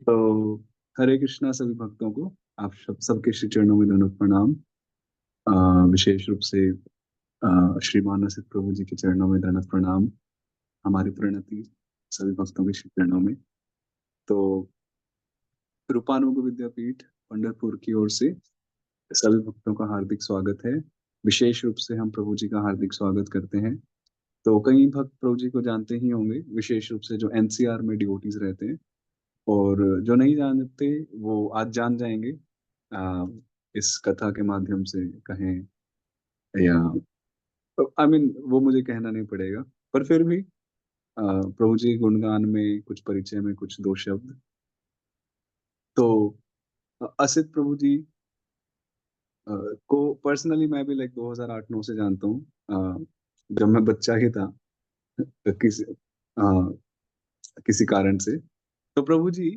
तो हरे कृष्णा सभी भक्तों को। आप सबके श्री चरणों में दंडवत प्रणाम। विशेष रूप से श्री मानसिक प्रभु जी के चरणों में दंडवत प्रणाम। हमारी प्रणति सभी भक्तों के श्री चरणों में। तो रूपानुग विद्यापीठ पंढरपुर की ओर से सभी भक्तों का हार्दिक स्वागत है। विशेष रूप से हम प्रभु जी का हार्दिक स्वागत करते हैं। तो कई भक्त प्रभु जी को जानते ही होंगे, विशेष रूप से जो एनसीआर में डिवोटीज रहते हैं, और जो नहीं जानते वो आज जान जाएंगे इस कथा के माध्यम से कहें, या वो मुझे कहना नहीं पड़ेगा। पर फिर भी प्रभु जी के गुणगान में कुछ परिचय में कुछ दो शब्द। तो असित प्रभु जी को पर्सनली मैं भी 2008-9 से जानता हूँ। जब मैं बच्चा ही था, किसी किसी कारण से। तो प्रभु जी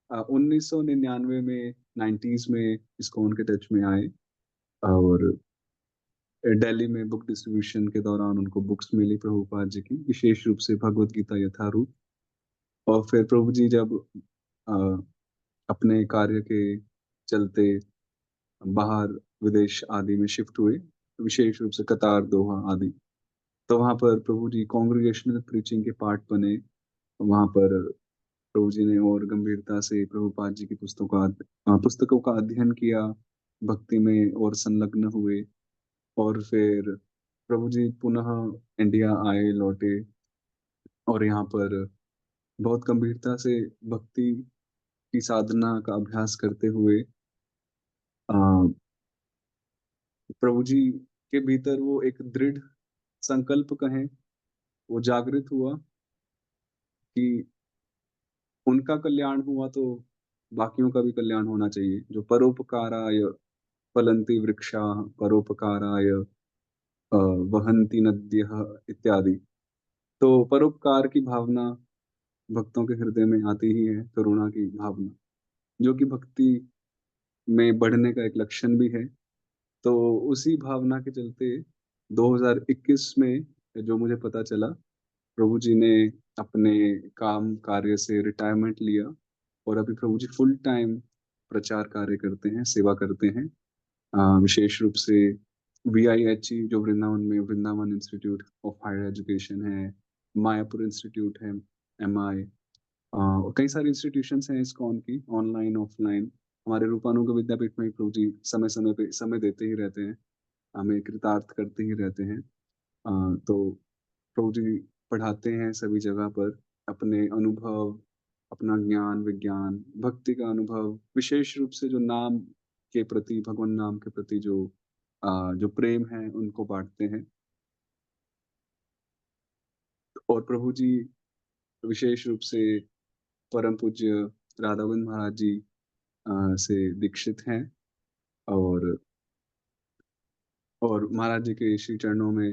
1999 में 90s में इस्कॉन के टच में आए, और दिल्ली में बुक डिस्ट्रीब्यूशन के दौरान उनको बुक्स मिली प्रभुपाद जी की, विशेष रूप से भगवत गीता यथारूप। और फिर प्रभु जी जब अ, अपने कार्य के चलते बाहर विदेश आदि में शिफ्ट हुए, विशेष रूप से कतार, दोहा आदि, तो वहाँ पर प्रभु जी कॉन्ग्रीगेशनल प्रीचिंग के पार्ट बने। वहाँ पर प्रभु जी ने और गंभीरता से प्रभुपाद जी की पुस्तकों का अध्ययन किया, भक्ति में और संलग्न हुए। और फिर प्रभु जी पुनः इंडिया आए, लौटे, और यहाँ पर बहुत गंभीरता से भक्ति की साधना का अभ्यास करते हुए अ, प्रभु जी के भीतर वो एक दृढ़ संकल्प कहें, वो जागृत हुआ कि उनका कल्याण हुआ तो बाकियों का भी कल्याण होना चाहिए। जो परोपकाराय फलन्ति वृक्षा, परोपकाराय वहन्ति नद्यः इत्यादि। तो परोपकार की भावना भक्तों के हृदय में आती ही है, करुणा की भावना, जो कि भक्ति में बढ़ने का एक लक्षण भी है। तो उसी भावना के चलते 2021 में जो मुझे पता चला, प्रभु जी ने अपने काम कार्य से रिटायरमेंट लिया, और अभी प्रभु जी फुल टाइम प्रचार कार्य करते हैं, सेवा करते हैं। विशेष रूप से VIHE जो वृंदावन में Vrindavan institute of higher education है, मायापुर इंस्टीट्यूट है, MI, और कई सारी इंस्टीट्यूशंस हैं इस्कॉन की, ऑनलाइन ऑफलाइन। हमारे रूपानुग विद्यापीठ में प्रभु जी समय समय पे समय देते ही रहते हैं, हमें कृतार्थ करते ही रहते हैं। तो प्रभु जी पढ़ाते हैं सभी जगह पर अपने अनुभव, अपना ज्ञान विज्ञान, भक्ति का अनुभव, विशेष रूप से जो नाम के प्रति, भगवान नाम के प्रति जो प्रेम है उनको बांटते हैं। और प्रभु जी विशेष रूप से परम पूज्य राधाविंद महाराज जी से दीक्षित हैं, और महाराज जी के श्री चरणों में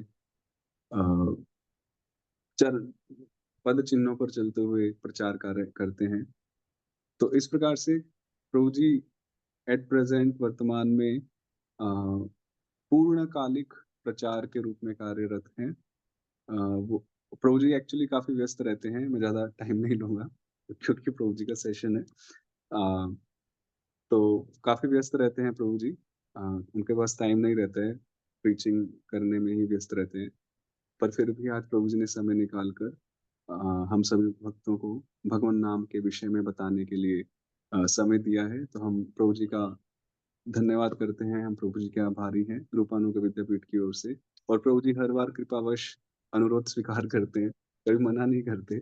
अ, चर पद चिन्हों पर चलते हुए प्रचार कार्य करते हैं। तो इस प्रकार से प्रभु जी एट प्रेजेंट वर्तमान में पूर्णकालिक प्रचार के रूप में कार्यरत हैं। वो प्रभु जी एक्चुअली काफी व्यस्त रहते हैं, मैं ज्यादा टाइम नहीं लूंगा क्योंकि प्रभु जी का सेशन है। तो काफी व्यस्त रहते हैं प्रभु जी। उनके पास टाइम नहीं रहता है, प्रीचिंग करने में ही व्यस्त रहते हैं। पर फिर भी आज प्रभु जी ने समय निकाल कर हम सभी भक्तों को भगवान नाम के विषय में बताने के लिए समय दिया है। तो हम प्रभु जी का धन्यवाद करते हैं, हम प्रभु जी के आभारी हैं रूपानुग विद्यापीठ की ओर से। और प्रभु जी हर बार कृपावश अनुरोध स्वीकार करते हैं, कभी मना नहीं करते,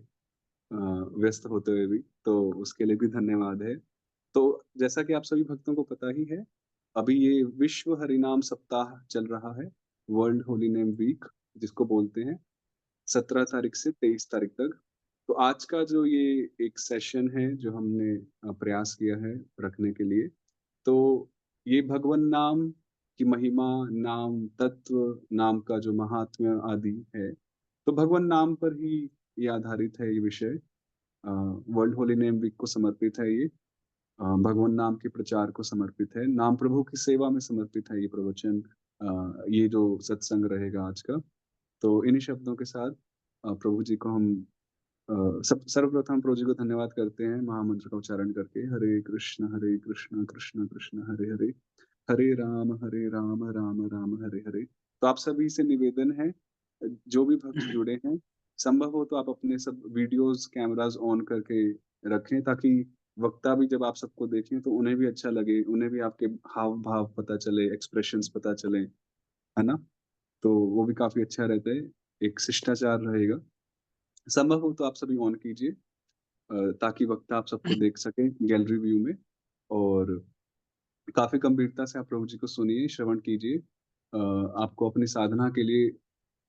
व्यस्त होते हुए भी। तो उसके लिए भी धन्यवाद है। तो जैसा कि आप सभी भक्तों को पता ही है, अभी ये विश्व हरिनाम सप्ताह चल रहा है, वर्ल्ड होली नेम वीक जिसको बोलते हैं, 17 तारीख से 23 तारीख तक। तो आज का जो ये एक सेशन है जो हमने प्रयास किया है रखने के लिए, तो ये भगवन नाम की महिमा, नाम तत्व, नाम का जो महात्म्य आदि है, तो भगवन नाम पर ही ये आधारित है। ये विषय वर्ल्ड होली नेम वीक को समर्पित है। ये भगवान नाम के प्रचार को समर्पित है, नाम प्रभु की सेवा में समर्पित है ये प्रवचन। ये जो सत्संग रहेगा आज का, तो इन्हीं शब्दों के साथ प्रभु जी को हम सर्वप्रथम प्रभु जी को धन्यवाद करते हैं महामंत्र का उच्चारण करके, हरे कृष्ण कृष्ण कृष्ण हरे हरे, हरे राम राम राम हरे हरे। तो आप सभी से निवेदन है, जो भी भक्त जुड़े हैं, संभव हो तो आप अपने सब वीडियोस कैमरास ऑन करके रखें, ताकि वक्ता भी जब आप सबको देखें तो उन्हें भी अच्छा लगे, उन्हें भी आपके हाव भाव पता चले, एक्सप्रेशंस पता चले, है ना? तो वो भी काफी अच्छा रहता है, एक शिष्टाचार रहेगा। संभव हो तो आप सभी ऑन कीजिए, ताकि वक्ता आप सबको देख सके गैलरी व्यू में, और काफी गंभीरता से आप प्रभु जी को सुनिए, श्रवण कीजिए। आपको अपनी साधना के लिए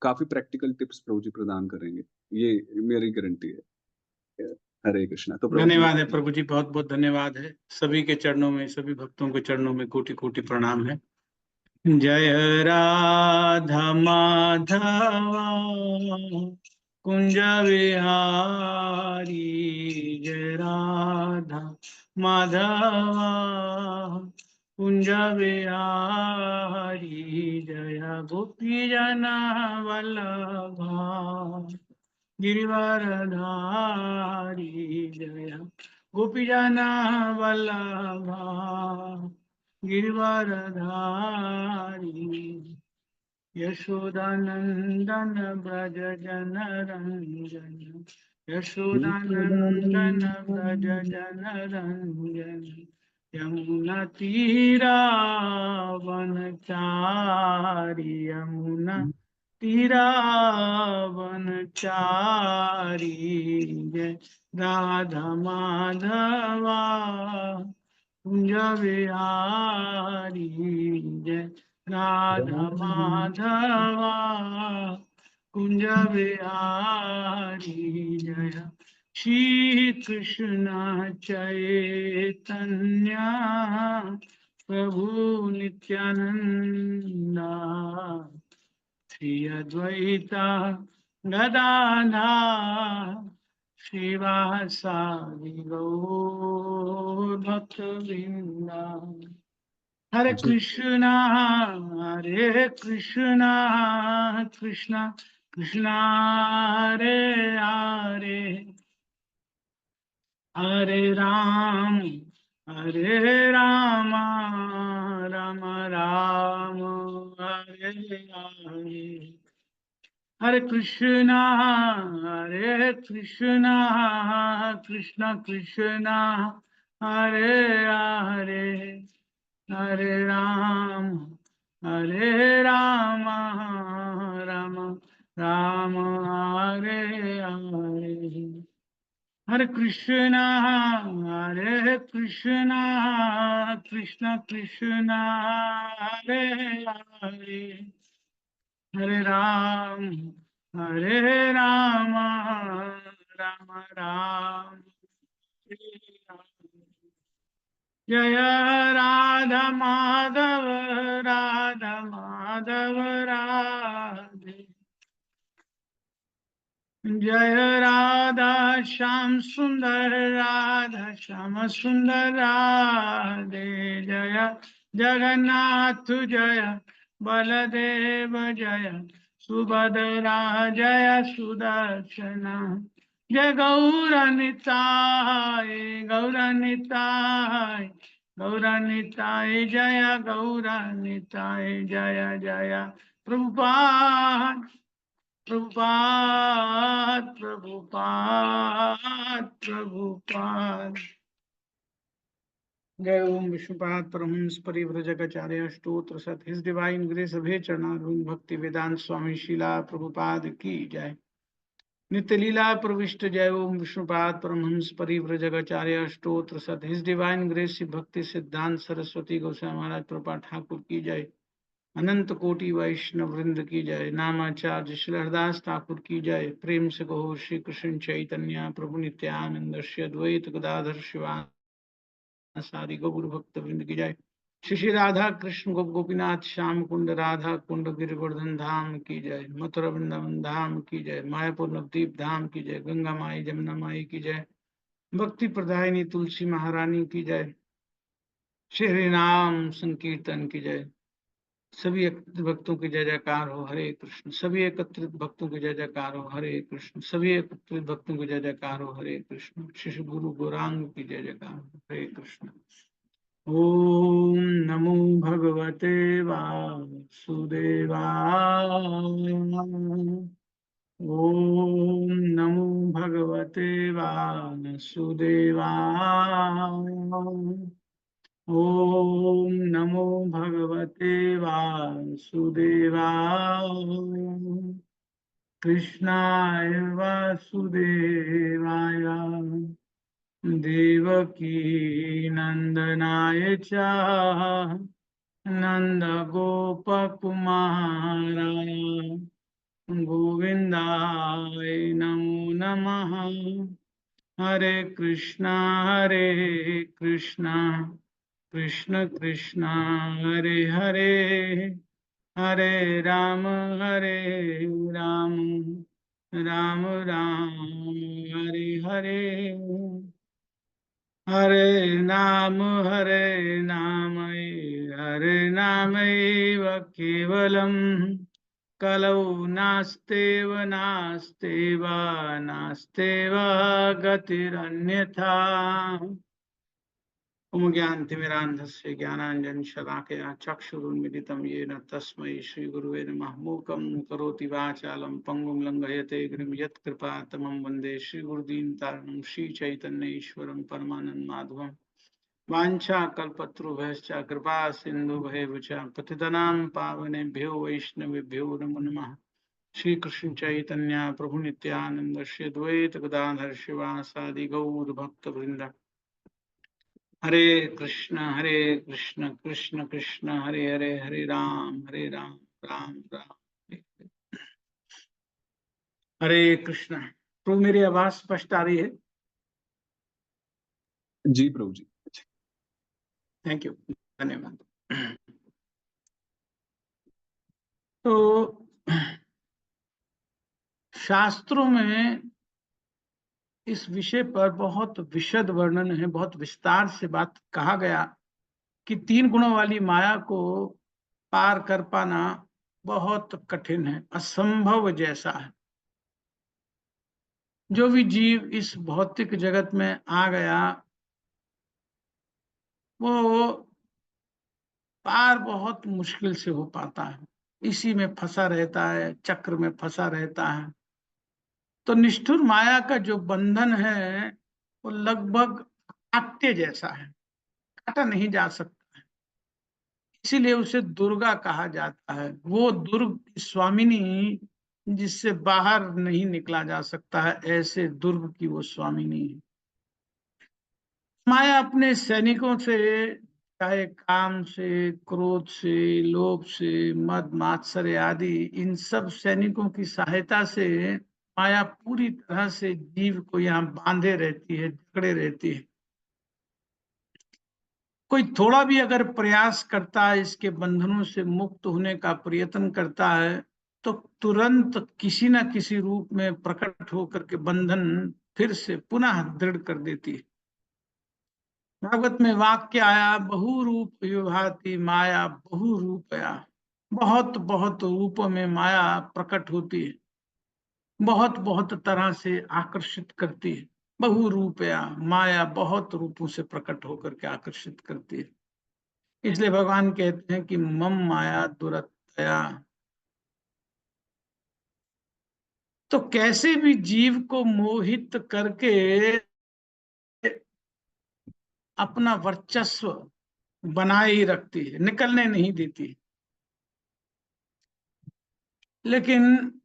काफी प्रैक्टिकल टिप्स प्रभु जी प्रदान करेंगे, ये मेरी गारंटी है। हरे कृष्णा। तो प्रभु जी। धन्यवाद है प्रभु जी, बहुत बहुत धन्यवाद है। सभी के चरणों में, सभी भक्तों के चरणों में कोटि कोटि प्रणाम है। जय राधा माधवा कुंज विहारी, जय राधा माधवा कुंज विहारी, जय गोपी जना वल्लभा गिरिवरधारी, जय गोपी जना वल्लभा गिरिवरधारी, यशोदानंदन ब्रज जन रंजन, यशोदानंदन ब्रज जन रंजन, यमुना तीरावनचारी, यमुना तीरावनचारी, जय राधा माधवा कुंज विहारी, जय राधा माधवा कुंज विहारी, जय श्री कृष्ण चैतन्य प्रभु नित्यानंदा, श्री अद्वैता गदाधर श्रीवासादि गौर भक्तवृंदा। हरे कृष्णा कृष्णा कृष्णा हरे हरे, हरे राम राम राम हरे हरे, हरे कृष्णा कृष्णा कृष्णा हरे हरे, हरे राम राम राम हरे हरे, हरे कृष्णा कृष्णा कृष्णा हरे हरे, हरे राम राम राम हरे हरे। जय राधा माधव राधे, जय राधा श्याम सुंदर राधा श्याम सुंदर राधे, जय जगन्नाथ जय बलदेव जय सुभद्रा जय सुदर्शना, जय गौरानिताय जय गौरानिताय, जय जय प्रभुपाद प्रभुपाद। जय ओम विष्णुपाद परमहंस परिव्रजकाचार्य स्तोत्र सत हिज डिवाइन ग्रेस अभय चरणारविंद भक्ति वेदांत स्वामी शीला प्रभुपाद की जय। नित्य लीला प्रविष्ट जय ओम विष्णुपाद परमहंस परिव्रजकाचार्य स्तोत्र सत हिज डिवाइन ग्रेस भक्ति सिद्धांत सरस्वती गोस्वामी महाराज प्रभुपाद ठाकुर की जय। अनंत कोटि वैष्णव वृंद की जय। नामाचार्य श्री हरदास ठाकुर की जय। प्रेम से कहो श्री कृष्ण चैतन्य प्रभु नित्यानंद श्री अद्वैत गदाधर शिवासादि गौर भक्त वृंद की जय। श्री राधा कृष्ण गोपीनाथ श्याम कुंड राधा कुंड गिरिवर्धन धाम की जय। मथुरा वृंदावन धाम की जय। मायापुर नवदीप धाम की जय। गंगा माई जमुना माई की जय। भक्ति प्रदायिनी तुलसी महारानी की जय। श्री नाम संकीर्तन की जय। सभी एकत्रित भक्तों की जय जयकार हो, हरे कृष्ण। सभी एकत्रित भक्तों की जय जयकार हो, हरे कृष्ण। सभी एकत्रित भक्तों की जय जयकार हो, हरे कृष्ण। शिशु गुरु गौरांग की जय जयकार हो, हरे कृष्ण। ओम नमो भगवते वासुदेवाय। ओम नमो भगवते वासुदेवाय। ओम नमो भगवते वासुदेवाय। कृष्णाय वासुदेवाय देवकी नंदनाय च नंदगोपकुमाराय गोविन्दाय नमो नमः। हरे कृष्णा कृष्ण कृष्ण हरे हरे, हरे राम राम राम राम हरे हरे। हरे नाम हरे नाम केवलम कलौ नास्तेव नास्तेव नास्तेव गतिरन्यथा। ओम ज्ञानतिमिरान्धस्य ज्ञानाञ्जन शलाकया चक्षुरुन्मिलितं येन तस्मै श्रीगुरुवे नमः। मूकं करोति वाचालं पङ्गुं लङ्घयते गिरिं यत्कृपातमं वन्दे श्रीगुरुदीनतारणं श्रीचैतन्येश्वरं परमानन्दमाधवं। वाञ्छाकल्पतरुभ्यश्च कृपा सिन्धुभ्येव च पतितनां पावनेभ्यो वैष्णवेभ्यो नमो नमः। श्री कृष्ण चैतन्य प्रभु नित्यानंद श्री द्वैत गदाधर शिवासादि गौर भक्त वृंद। हरे कृष्ण कृष्ण कृष्ण हरे हरे, हरे राम राम राम हरे हरे। हरे कृष्ण। प्रभु मेरी आवाज स्पष्ट आ रही है? जी प्रभु जी। थैंक यू, धन्यवाद। तो शास्त्रों में इस विषय पर बहुत विशद वर्णन है, बहुत विस्तार से बात कहा गया कि 3 गुणों वाली माया को पार कर पाना बहुत कठिन है, असंभव जैसा है। जो भी जीव इस भौतिक जगत में आ गया वो पार बहुत मुश्किल से हो पाता है, इसी में फंसा रहता है, चक्र में फंसा रहता है। तो निष्ठुर माया का जो बंधन है वो लगभग काट्य जैसा है, काटा नहीं जा सकता है। इसीलिए उसे दुर्गा कहा जाता है। वो दुर्ग स्वामिनी जिससे बाहर नहीं निकला जा सकता है, ऐसे दुर्ग की वो स्वामिनी है। माया अपने सैनिकों से, चाहे काम से, क्रोध से, लोभ से, मद मात्सर्य आदि, इन सब सैनिकों की सहायता से माया पूरी तरह से जीव को यहाँ बांधे रहती है, जकड़े रहती है। कोई थोड़ा भी अगर प्रयास करता है, इसके बंधनों से मुक्त होने का प्रयत्न करता है, तो तुरंत किसी न किसी रूप में प्रकट होकर के बंधन फिर से पुनः दृढ़ कर देती है। भागवत में वाक्य आया, बहुरूप विभाति माया बहुरूपया। बहुत बहुत रूपों में माया प्रकट होती है, बहुत बहुत तरह से आकर्षित करती है। बहुरूपया माया बहुत रूपों से प्रकट होकर के आकर्षित करती है। इसलिए भगवान कहते हैं कि मम माया दुरतया। तो कैसे भी जीव को मोहित करके अपना वर्चस्व बनाए ही रखती है, निकलने नहीं देती। लेकिन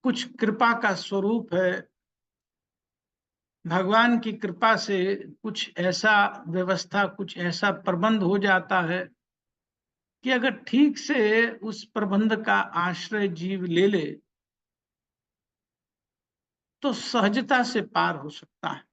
कुछ कृपा का स्वरूप है, भगवान की कृपा से कुछ ऐसा व्यवस्था, कुछ ऐसा प्रबंध हो जाता है कि अगर ठीक से उस प्रबंध का आश्रय जीव ले ले तो सहजता से पार हो सकता है।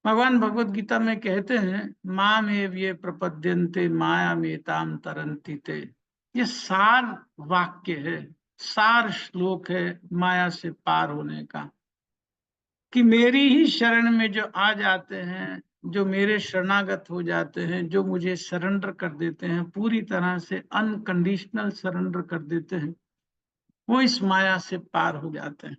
भगवान भगवत गीता में कहते हैं, माम एव ये प्रपद्यन्ते माया मेताम तरन्ति ते। ये सार वाक्य है, सार श्लोक है माया से पार होने का, कि मेरी ही शरण में जो आ जाते हैं, जो मेरे शरणागत हो जाते हैं, जो मुझे सरेंडर कर देते हैं, पूरी तरह से अनकंडीशनल सरेंडर कर देते हैं, वो इस माया से पार हो जाते हैं।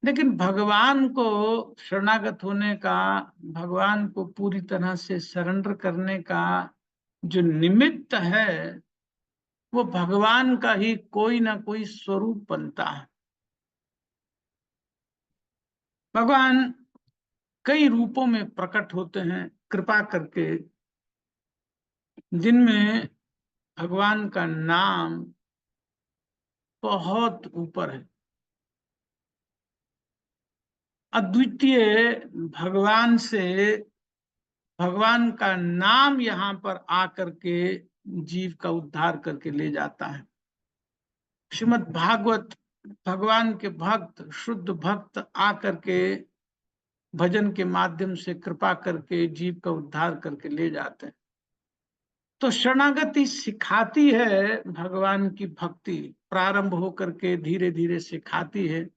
लेकिन भगवान को शरणागत होने का, भगवान को पूरी तरह से सरेंडर करने का जो निमित्त है, वो भगवान का ही कोई ना कोई स्वरूप बनता है। भगवान कई रूपों में प्रकट होते हैं कृपा करके, जिनमें भगवान का नाम बहुत ऊपर है। अद्वितीय भगवान से भगवान का नाम यहाँ पर आकर के जीव का उद्धार करके ले जाता है। श्रीमद् भागवत, भगवान के भक्त, शुद्ध भक्त आकर के भजन के माध्यम से कृपा करके जीव का उद्धार करके ले जाते हैं। तो शरणागति सिखाती है भगवान की भक्ति, प्रारंभ होकर के धीरे धीरे सिखाती है।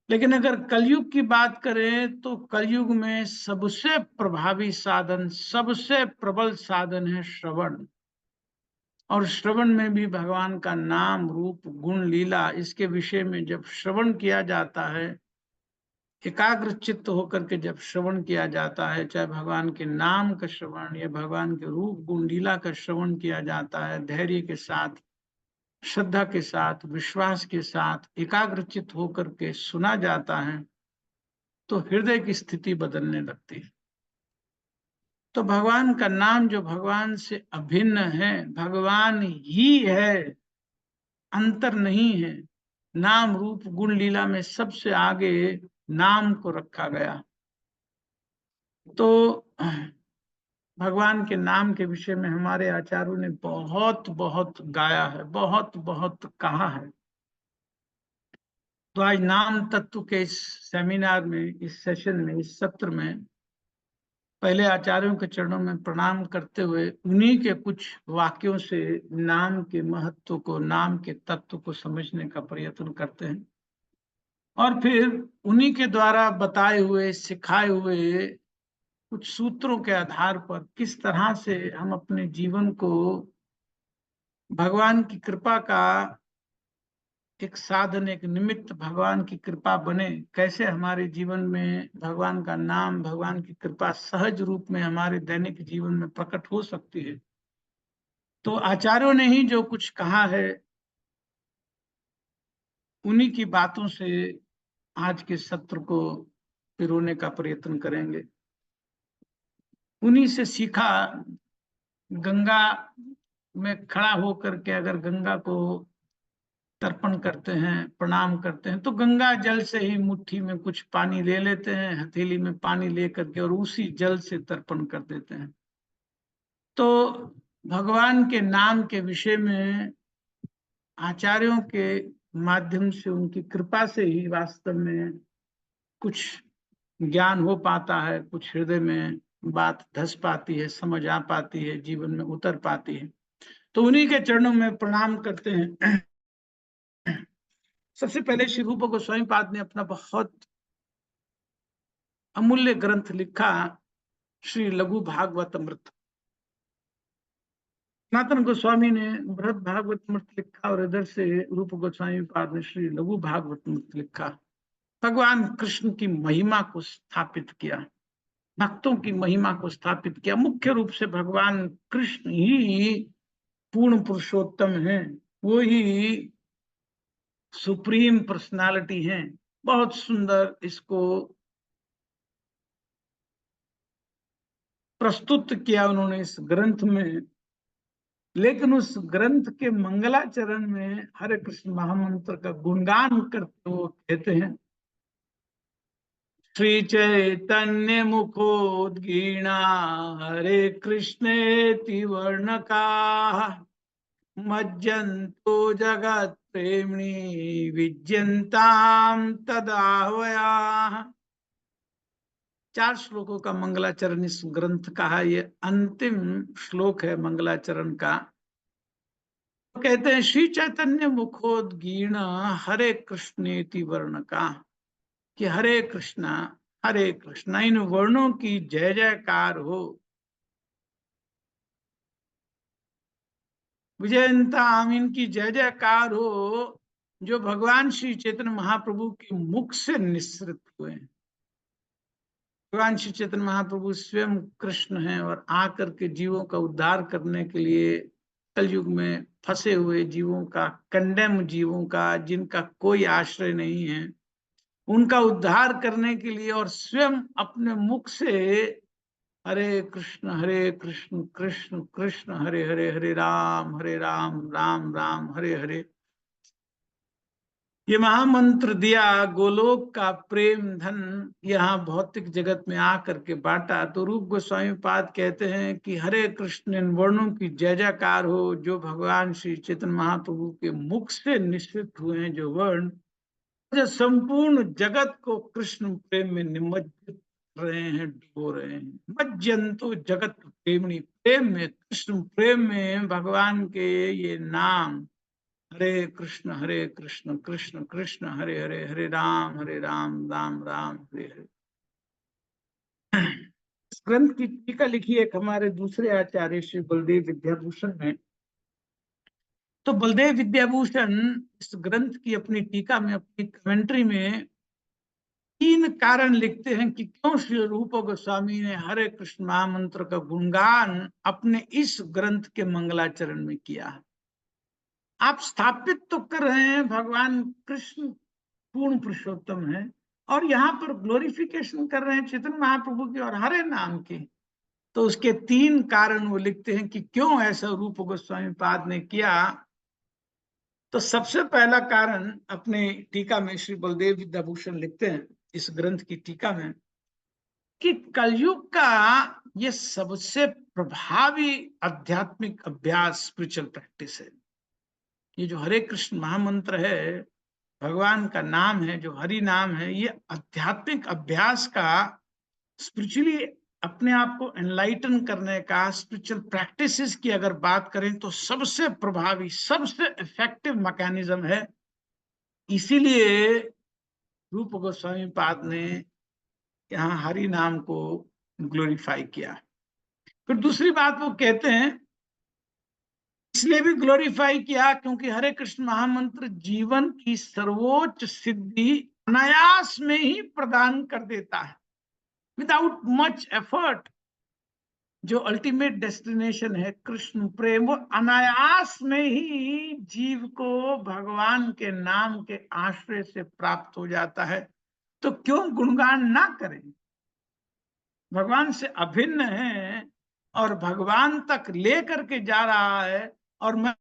लेकिन अगर कलयुग की बात करें तो कलयुग में सबसे प्रभावी साधन, सबसे प्रबल साधन है श्रवण। और श्रवण में भी भगवान का नाम, रूप, गुण, लीला, इसके विषय में जब श्रवण किया जाता है, एकाग्र चित्त होकर के जब श्रवण किया जाता है, चाहे भगवान के नाम का श्रवण या भगवान के रूप, गुण, लीला का श्रवण किया जाता है, धैर्य के साथ, श्रद्धा के साथ, विश्वास के साथ एकाग्र चित्त होकर के सुना जाता है, तो हृदय की स्थिति बदलने लगती है। तो भगवान का नाम जो भगवान से अभिन्न है, भगवान ही है, अंतर नहीं है। नाम, रूप, गुण, लीला में सबसे आगे नाम को रखा गया। तो भगवान के नाम के विषय में हमारे आचार्यों ने बहुत बहुत गाया है, बहुत बहुत कहा है। तो आज नाम तत्व के इस सेमिनार में, इस सेशन में, इस सत्र में पहले आचार्यों के चरणों में प्रणाम करते हुए उन्हीं के कुछ वाक्यों से नाम के महत्व को, नाम के तत्व को समझने का प्रयत्न करते हैं, और फिर उन्हीं के द्वारा बताए हुए, सिखाए हुए कुछ सूत्रों के आधार पर किस तरह से हम अपने जीवन को भगवान की कृपा का एक साधन, एक निमित्त भगवान की कृपा बने, कैसे हमारे जीवन में भगवान का नाम, भगवान की कृपा सहज रूप में हमारे दैनिक जीवन में प्रकट हो सकती है। तो आचार्यों ने ही जो कुछ कहा है, उन्हीं की बातों से आज के सत्र को पिरोने का प्रयत्न करेंगे। उन्हीं से सीखा। गंगा में खड़ा होकर के अगर गंगा को तर्पण करते हैं, प्रणाम करते हैं, तो गंगा जल से ही मुट्ठी में कुछ पानी ले लेते हैं, हथेली में पानी लेकर के, और उसी जल से तर्पण कर देते हैं। तो भगवान के नाम के विषय में आचार्यों के माध्यम से, उनकी कृपा से ही वास्तव में कुछ ज्ञान हो पाता है, कुछ हृदय में बात धस पाती है, समझ आ पाती है, जीवन में उतर पाती है। तो उन्हीं के चरणों में प्रणाम करते हैं। सबसे पहले श्री रूप गोस्वामी पाद ने अपना बहुत अमूल्य ग्रंथ लिखा, श्री लघु भागवत अमृत। सनातन गोस्वामी ने बृहद भागवत अमृत लिखा, और इधर से रूप गोस्वामी पाद ने श्री लघु भागवत अमृत लिखा। भगवान कृष्ण की महिमा को स्थापित किया, भक्तों की महिमा को स्थापित किया। मुख्य रूप से भगवान कृष्ण ही पूर्ण पुरुषोत्तम है, वो ही सुप्रीम पर्सनालिटी है। बहुत सुंदर इसको प्रस्तुत किया उन्होंने इस ग्रंथ में। लेकिन उस ग्रंथ के मंगलाचरण में हरे कृष्ण महामंत्र का गुणगान करते वो कहते हैं, श्री चैतन्य मुखोद्गीणा हरे कृष्णेति वर्णका मज्जन्तो जगत प्रेमणि विज्यन्ताम तदाहवया। 4 श्लोकों का मंगलाचरण इस ग्रंथ का है, ये अंतिम श्लोक है मंगलाचरण का। कहते हैं, श्री चैतन्य मुखोद्गीण हरे कृष्णेति वर्णका। कि हरे कृष्णा इन वर्णों की जय जयकार हो। विजयंता आमीन की जय जयकार हो, जो भगवान श्री चैतन्य महाप्रभु के मुख से निस्सृत हुए हैं। भगवान श्री चैतन्य महाप्रभु स्वयं कृष्ण हैं और आकर के जीवों का उद्धार करने के लिए कलयुग में फंसे हुए जीवों का, कंडेम जीवों का, जिनका कोई आश्रय नहीं है, उनका उद्धार करने के लिए और स्वयं अपने मुख से हरे कृष्ण कृष्ण कृष्ण हरे हरे, हरे राम राम राम हरे हरे, ये महामंत्र दिया। गोलोक का प्रेम धन यहाँ भौतिक जगत में आकर के बांटा। तो रूप गोस्वामी पाद कहते हैं कि हरे कृष्ण इन वर्णों की जय जयकार हो, जो भगवान श्री चैतन्य महाप्रभु के मुख से निश्चित हुए हैं, जो वर्ण जो संपूर्ण जगत को कृष्ण प्रेम में निमज्जित रहे हैं, डुबो रहे हैं। मज्जंतु जगत प्रेमणी, प्रेम में, कृष्ण प्रेम में भगवान के ये नाम हरे कृष्ण कृष्ण कृष्ण हरे हरे, हरे राम राम राम हरे हरे। इस ग्रंथ की टीका लिखी एक हमारे दूसरे आचार्य श्री बलदेव विद्याभूषण ने। तो बलदेव विद्याभूषण इस ग्रंथ की अपनी टीका में, अपनी कमेंट्री में 3 कारण लिखते हैं कि क्यों श्री रूप गोस्वामी ने हरे कृष्ण महामंत्र का गुणगान अपने इस ग्रंथ के मंगलाचरण में किया। आप स्थापित तो कर रहे हैं भगवान कृष्ण पूर्ण पुरुषोत्तम है, और यहाँ पर ग्लोरिफिकेशन कर रहे हैं चैतन्य महाप्रभु की और हरे नाम की। तो उसके 3 कारण वो लिखते हैं कि क्यों ऐसा रूप गोस्वामी पाद ने किया। तो सबसे पहला कारण अपने टीका में श्री बलदेव विद्याभूषण लिखते हैं इस ग्रंथ की टीका में कि कलयुग का ये सबसे प्रभावी आध्यात्मिक अभ्यास, स्पिरिचुअल प्रैक्टिस है। ये जो हरे कृष्ण महामंत्र है, भगवान का नाम है, जो हरि नाम है, ये आध्यात्मिक अभ्यास का, स्पिरिचुअली अपने आप को एनलाइटन करने का, स्पिरिचुअल प्रैक्टिसेस की अगर बात करें तो सबसे प्रभावी, सबसे इफेक्टिव मैकेनिज्म है। इसीलिए रूप गोस्वामी पाद ने यहाँ हरि नाम को ग्लोरीफाई किया। फिर दूसरी बात वो कहते हैं इसलिए भी ग्लोरीफाई किया क्योंकि हरे कृष्ण महामंत्र जीवन की सर्वोच्च सिद्धि अनायास में ही प्रदान कर देता है, विदाउट मच एफर्ट। जो अल्टीमेट डेस्टिनेशन है कृष्ण प्रेम, वो अनायास में ही जीव को भगवान के नाम के आश्रय से प्राप्त हो जाता है। तो क्यों गुणगान ना करें? भगवान से अभिन्न है और भगवान तक लेकर के जा रहा है, और मैं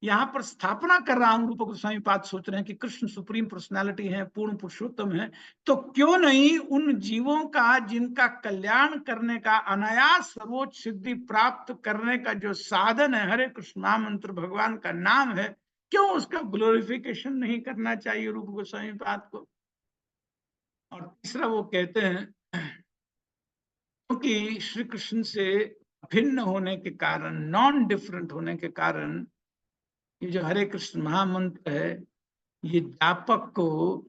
यहाँ पर स्थापना कर रहा हूं, रूप गोस्वामी पाद सोच रहे हैं कि कृष्ण सुप्रीम पर्सनालिटी है, पूर्ण पुरुषोत्तम है। तो क्यों नहीं उन जीवों का जिनका कल्याण करने का, अनायास सर्वोच्च सिद्धि प्राप्त करने का जो साधन है हरे कृष्ण महामंत्र, भगवान का नाम है, क्यों उसका ग्लोरिफिकेशन नहीं करना चाहिए रूप गोस्वामी पाद को? और तीसरा वो कहते हैं क्योंकि श्री कृष्ण से भिन्न होने के कारण, नॉन डिफरेंट होने के कारण, ये जो हरे कृष्ण महामंत्र है, ये जापक को,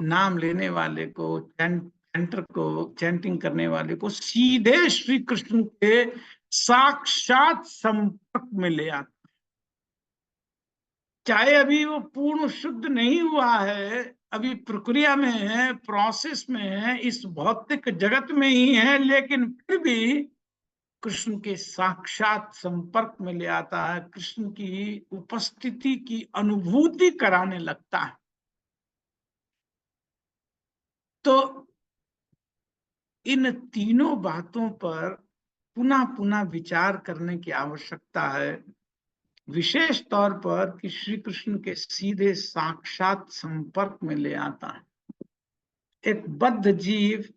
नाम लेने वाले को, चैंटर को, चैंटिंग करने वाले को सीधे श्री कृष्ण के साक्षात संपर्क में ले आता। चाहे अभी वो पूर्ण शुद्ध नहीं हुआ है, अभी प्रक्रिया में है, प्रोसेस में है, इस भौतिक जगत में ही है, लेकिन फिर भी कृष्ण के साक्षात संपर्क में ले आता है, कृष्ण की उपस्थिति की अनुभूति कराने लगता है। तो इन तीनों बातों पर पुनः पुनः विचार करने की आवश्यकता है, विशेष तौर पर कि श्री कृष्ण के सीधे साक्षात संपर्क में ले आता है। एक बद्ध जीव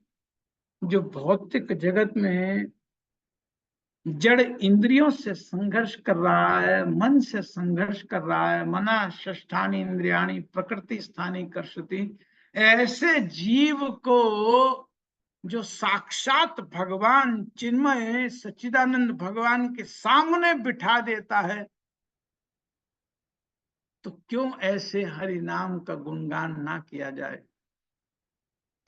जो भौतिक जगत में जड़ इंद्रियों से संघर्ष कर रहा है, मन से संघर्ष कर रहा है, मना षष्ठानि इंद्रियाणि प्रकृति स्थानी कर्षति, ऐसे जीव को जो साक्षात भगवान चिन्मय सच्चिदानंद भगवान के सामने बिठा देता है, तो क्यों ऐसे हरि नाम का गुणगान ना किया जाए।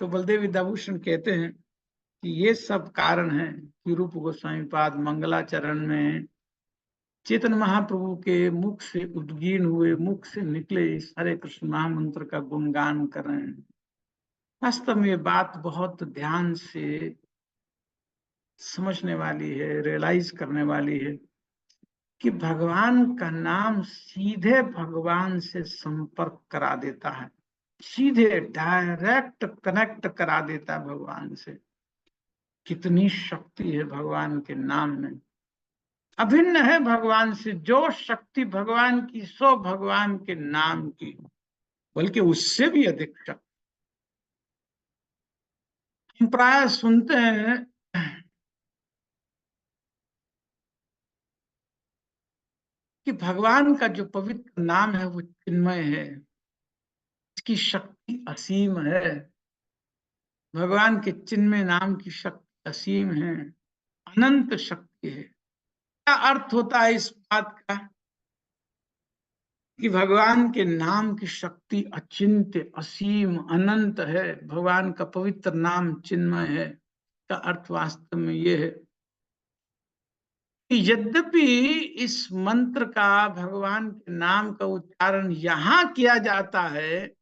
तो बलदेव विद्याभूषण कहते हैं कि ये सब कारण है कि रूप गोस्वामी पाद मंगलाचरण में चेतन महाप्रभु के मुख से उद्गीन हुए, मुख से निकले इस हरे कृष्ण महामंत्र का गुणगान कर रहे हैं। वास्तव में ये बात बहुत ध्यान से समझने वाली है, रियलाइज करने वाली है कि भगवान का नाम सीधे भगवान से संपर्क करा देता है, सीधे डायरेक्ट कनेक्ट करा देता है भगवान से। कितनी शक्ति है भगवान के नाम में, अभिन्न है भगवान से। जो शक्ति भगवान की सो भगवान के नाम की, बल्कि उससे भी अधिक शक्ति। हम प्राय सुनते हैं कि भगवान का जो पवित्र नाम है वो चिन्मय है, इसकी शक्ति असीम है। भगवान के चिन्मय नाम की शक्ति असीम है, अनंत शक्ति है। क्या अर्थ होता है इस बात का कि भगवान के नाम की शक्ति अचिंत्य, असीम, अनंत है, भगवान का पवित्र नाम चिन्मय है। का अर्थ वास्तव में यह है कि यद्यपि इस मंत्र का, भगवान के नाम का उच्चारण यहां किया जाता है,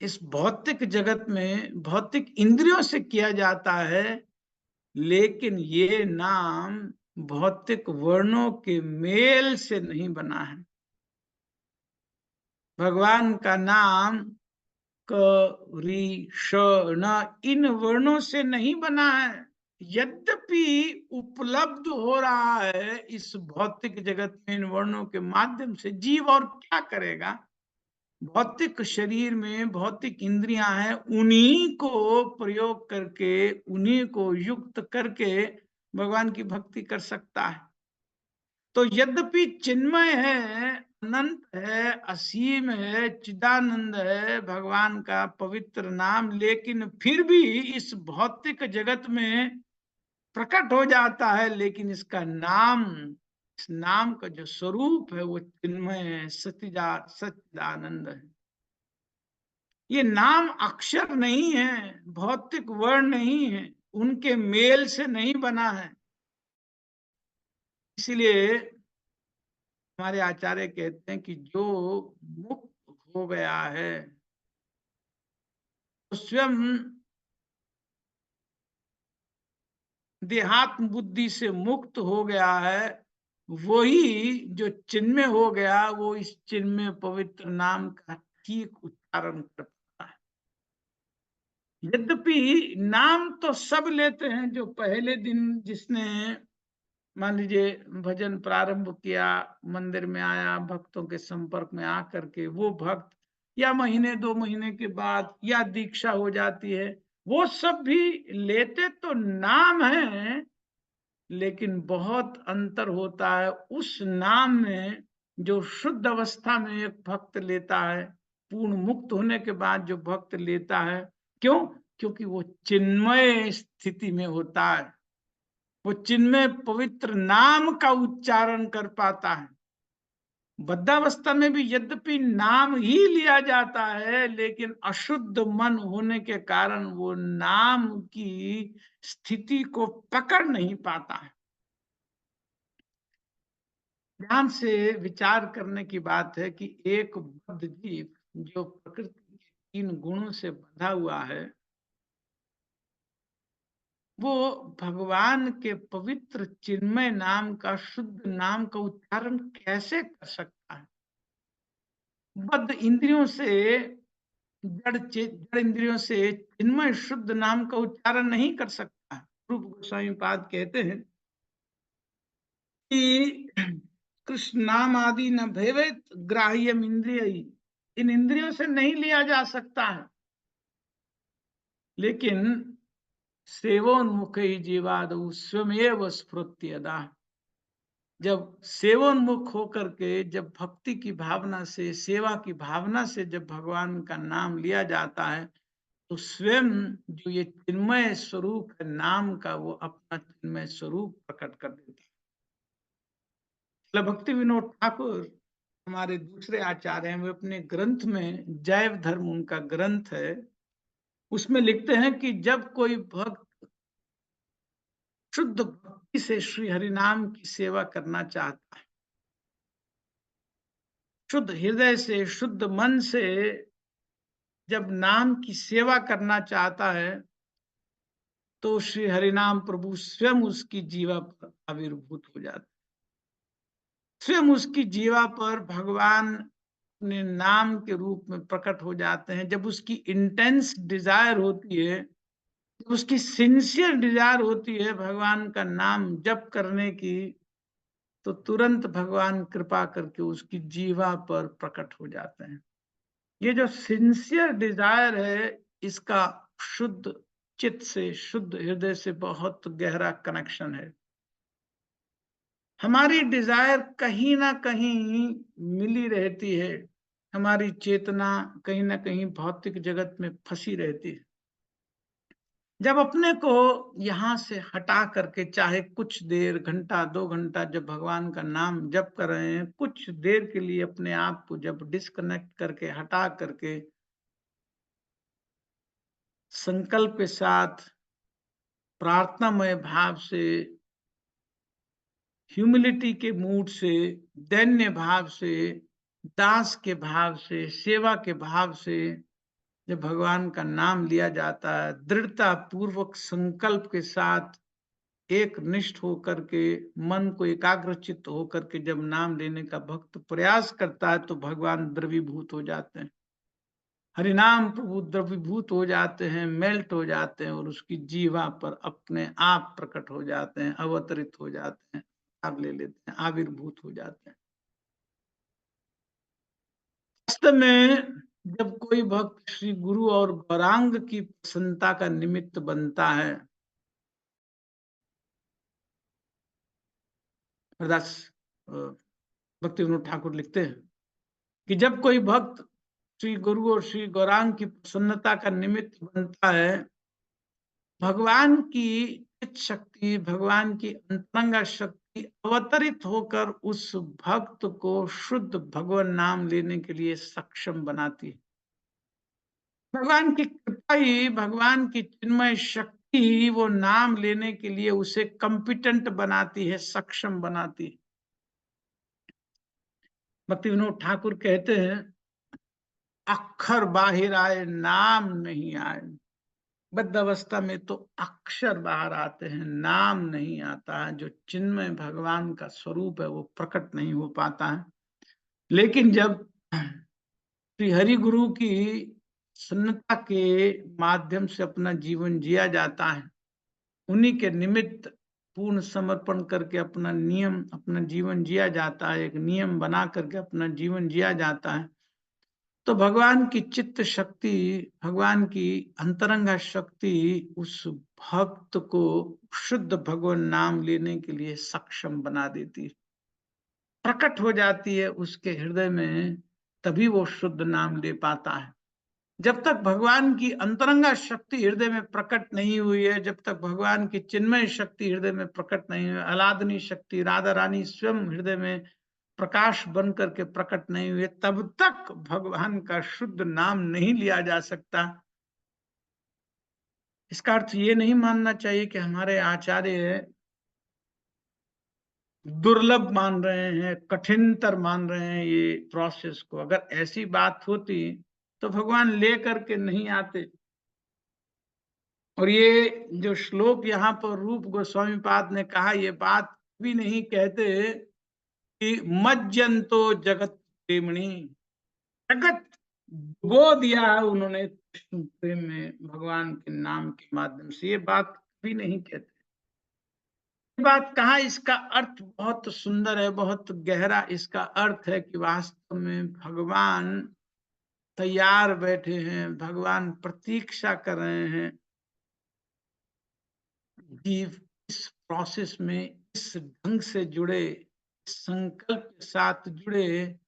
इस भौतिक जगत में भौतिक इंद्रियों से किया जाता है, लेकिन ये नाम भौतिक वर्णों के मेल से नहीं बना है। भगवान का नाम क, री, श, न इन वर्णों से नहीं बना है। यद्यपि उपलब्ध हो रहा है इस भौतिक जगत में इन वर्णों के माध्यम से, जीव और क्या करेगा। भौतिक शरीर में भौतिक इंद्रियां हैं, उन्हीं को प्रयोग करके, उन्हीं को युक्त करके भगवान की भक्ति कर सकता है। तो यद्यपि चिन्मय है, अनंत है, असीम है, चिदानंद है भगवान का पवित्र नाम, लेकिन फिर भी इस भौतिक जगत में प्रकट हो जाता है। लेकिन इसका नाम, इस नाम का जो स्वरूप है वो चिन्मय है, सच्चिदानंद है। ये नाम अक्षर नहीं है, भौतिक वर्ण नहीं है, उनके मेल से नहीं बना है। इसलिए हमारे आचार्य कहते हैं कि जो मुक्त हो गया है, तो स्वयं देहात्म बुद्धि से मुक्त हो गया है, वही जो चिन्मय हो गया, वो इस चिन्मय पवित्र नाम का ठीक उच्चारण कर पाता है। यद्यपि नाम तो सब लेते हैं, जो पहले दिन जिसने मान लीजिए भजन प्रारंभ किया, मंदिर में आया, भक्तों के संपर्क में आकर के वो भक्त, या महीने 2 महीने के बाद या दीक्षा हो जाती है, वो सब भी लेते तो नाम है, लेकिन बहुत अंतर होता है उस नाम में जो शुद्ध अवस्था में एक भक्त लेता है, पूर्ण मुक्त होने के बाद जो भक्त लेता है। क्यों? क्योंकि वो चिन्मय स्थिति में होता है, वो चिन्मय पवित्र नाम का उच्चारण कर पाता है। बद्धावस्था में भी यद्यपि नाम ही लिया जाता है, लेकिन अशुद्ध मन होने के कारण वो नाम की स्थिति को पकड़ नहीं पाता है। ध्यान से विचार करने की बात है कि एक बद्ध जीव जो प्रकृति के 3 गुणों से बंधा हुआ है, वो भगवान के पवित्र चिन्मय नाम का, शुद्ध नाम का उच्चारण कैसे कर सकता है। बद्ध इंद्रियों से, जड़ इंद्रियों से चिन्मय शुद्ध नाम का उच्चारण नहीं कर सकता है। रूप गोस्वामी पाद कहते हैं कि कृष्ण नाम आदि न भेवेत ग्राह्यम इंद्रिय, इन इंद्रियों से नहीं लिया जा सकता है। लेकिन सेवोन्मुख ही जीवाद स्वयमेव स्फुरत्यदा, जब सेवोन्मुख होकर के, जब भक्ति की भावना से, सेवा की भावना से जब भगवान का नाम लिया जाता है, तो स्वयं जो ये चिन्मय स्वरूप है नाम का, वो अपना चिन्मय स्वरूप प्रकट कर देता है। भक्ति विनोद ठाकुर हमारे दूसरे आचार्य हैं, वे अपने ग्रंथ में, जैव धर्म उनका ग्रंथ है, उसमें लिखते हैं कि जब कोई भक्त शुद्ध भक्ति से श्री हरिनाम की सेवा करना चाहता है, शुद्ध हृदय से, शुद्ध मन से जब नाम की सेवा करना चाहता है, तो श्री हरिनाम प्रभु स्वयं उसकी जीवा पर आविर्भूत हो जाते, स्वयं उसकी जीवा पर भगवान अपने नाम के रूप में प्रकट हो जाते हैं। जब उसकी इंटेंस डिजायर होती है, जब उसकी सिंसियर डिजायर होती है भगवान का नाम जप करने की, तो तुरंत भगवान कृपा करके उसकी जीवा पर प्रकट हो जाते हैं। ये जो सिंसियर डिजायर है, इसका शुद्ध चित्त से, शुद्ध हृदय से बहुत गहरा कनेक्शन है। हमारी डिजायर कहीं ना कहीं मिली रहती है, हमारी चेतना कहीं ना कहीं भौतिक जगत में फंसी रहती है। जब अपने को यहाँ से हटा करके, चाहे कुछ देर, घंटा 2 घंटा जब भगवान का नाम जप कर रहे हैं, कुछ देर के लिए अपने आप को जब डिस्कनेक्ट करके, हटा करके, संकल्प के साथ, प्रार्थनामय भाव से, ह्यूमिलिटी के मूड से, दैन्य भाव से, दास के भाव से, सेवा के भाव से जब भगवान का नाम लिया जाता है, दृढ़ता पूर्वक संकल्प के साथ एक निष्ठ होकर के, मन को एकाग्रचित्त होकर के जब नाम लेने का भक्त प्रयास करता है, तो भगवान द्रवीभूत हो जाते हैं, हरिनाम प्रभु द्रवीभूत हो जाते हैं, मेल्ट हो जाते हैं, और उसकी जीवा पर अपने आप प्रकट हो जाते हैं, अवतरित हो जाते हैं, आप ले लेते हैं, आविर्भूत हो जाते हैं। वास्तव में जब कोई भक्त श्री गुरु और गौरांग की प्रसन्नता का निमित्त बनता है, हरदास भक्ति विनोद ठाकुर लिखते हैं कि जब कोई भक्त श्री गुरु और श्री गौरांग की प्रसन्नता का निमित्त बनता है, भगवान की चित शक्ति, भगवान की अंतरंगा शक्ति अवतरित होकर उस भक्त को शुद्ध भगवान नाम लेने के लिए सक्षम बनाती है। भगवान की कृपा ही, भगवान की चिन्मय शक्ति ही वो नाम लेने के लिए उसे कॉम्पिटेंट बनाती है, सक्षम बनाती है। भक्ति विनोद ठाकुर कहते हैं, अक्षर बाहिर आए नाम नहीं आए। बद्ध अवस्था में तो अक्षर बाहर आते हैं, नाम नहीं आता है। जो चिन्मय भगवान का स्वरूप है वो प्रकट नहीं हो पाता है। लेकिन जब श्री हरि गुरु की सन्नता के माध्यम से अपना जीवन जिया जाता है, उन्हीं के निमित्त पूर्ण समर्पण करके अपना नियम, अपना जीवन जिया जाता है, एक नियम बना करके अपना जीवन जिया जाता है, तो भगवान की चित्त शक्ति, भगवान की अंतरंगा शक्ति उस भक्त को शुद्ध भगवान नाम लेने के लिए सक्षम बना देती है, प्रकट हो जाती है उसके हृदय में, तभी वो शुद्ध नाम ले पाता है। जब तक भगवान की अंतरंगा शक्ति हृदय में प्रकट नहीं हुई है, जब तक भगवान की चिन्मय शक्ति हृदय में प्रकट नहीं हुई, आह्लादनी शक्ति राधा रानी स्वयं हृदय में प्रकाश बन करके प्रकट नहीं हुए, तब तक भगवान का शुद्ध नाम नहीं लिया जा सकता। इसका अर्थ ये नहीं मानना चाहिए कि हमारे आचार्य दुर्लभ मान रहे हैं, कठिनतर मान रहे हैं ये प्रोसेस को। अगर ऐसी बात होती तो भगवान ले करके नहीं आते। और ये जो श्लोक यहाँ पर रूप गोस्वामी पाद ने कहा, ये बात भी नहीं कहते कि मज्जंतो जगत प्रेमणि, जगत डुबो दिया है उन्होंने कृष्ण प्रेम में, भगवान के नाम के माध्यम से, ये बात भी नहीं कहते। ये बात कहा, इसका अर्थ बहुत सुंदर है, बहुत गहरा इसका अर्थ है कि वास्तव में भगवान तैयार बैठे हैं, भगवान प्रतीक्षा कर रहे हैं कि इस प्रोसेस में, इस ढंग से जुड़े, इस संकल्प के साथ जुड़े,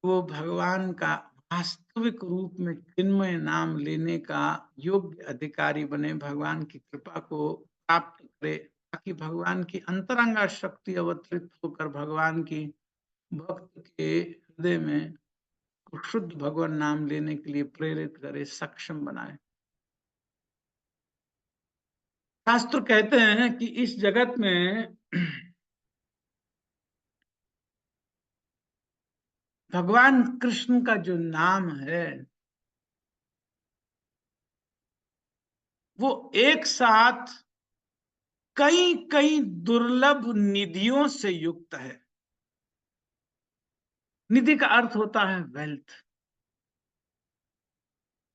वो भगवान का वास्तविक रूप में चिन्मय नाम लेने का योग्य अधिकारी बने, भगवान की कृपा को प्राप्त करे, ताकि भगवान की अंतरंगा शक्ति अवतरित होकर भगवान की भक्त के हृदय में शुद्ध भगवान नाम लेने के लिए प्रेरित करे, सक्षम बनाए। शास्त्र कहते हैं कि इस जगत में भगवान कृष्ण का जो नाम है वो एक साथ कई कई दुर्लभ निधियों से युक्त है। निधि का अर्थ होता है वेल्थ।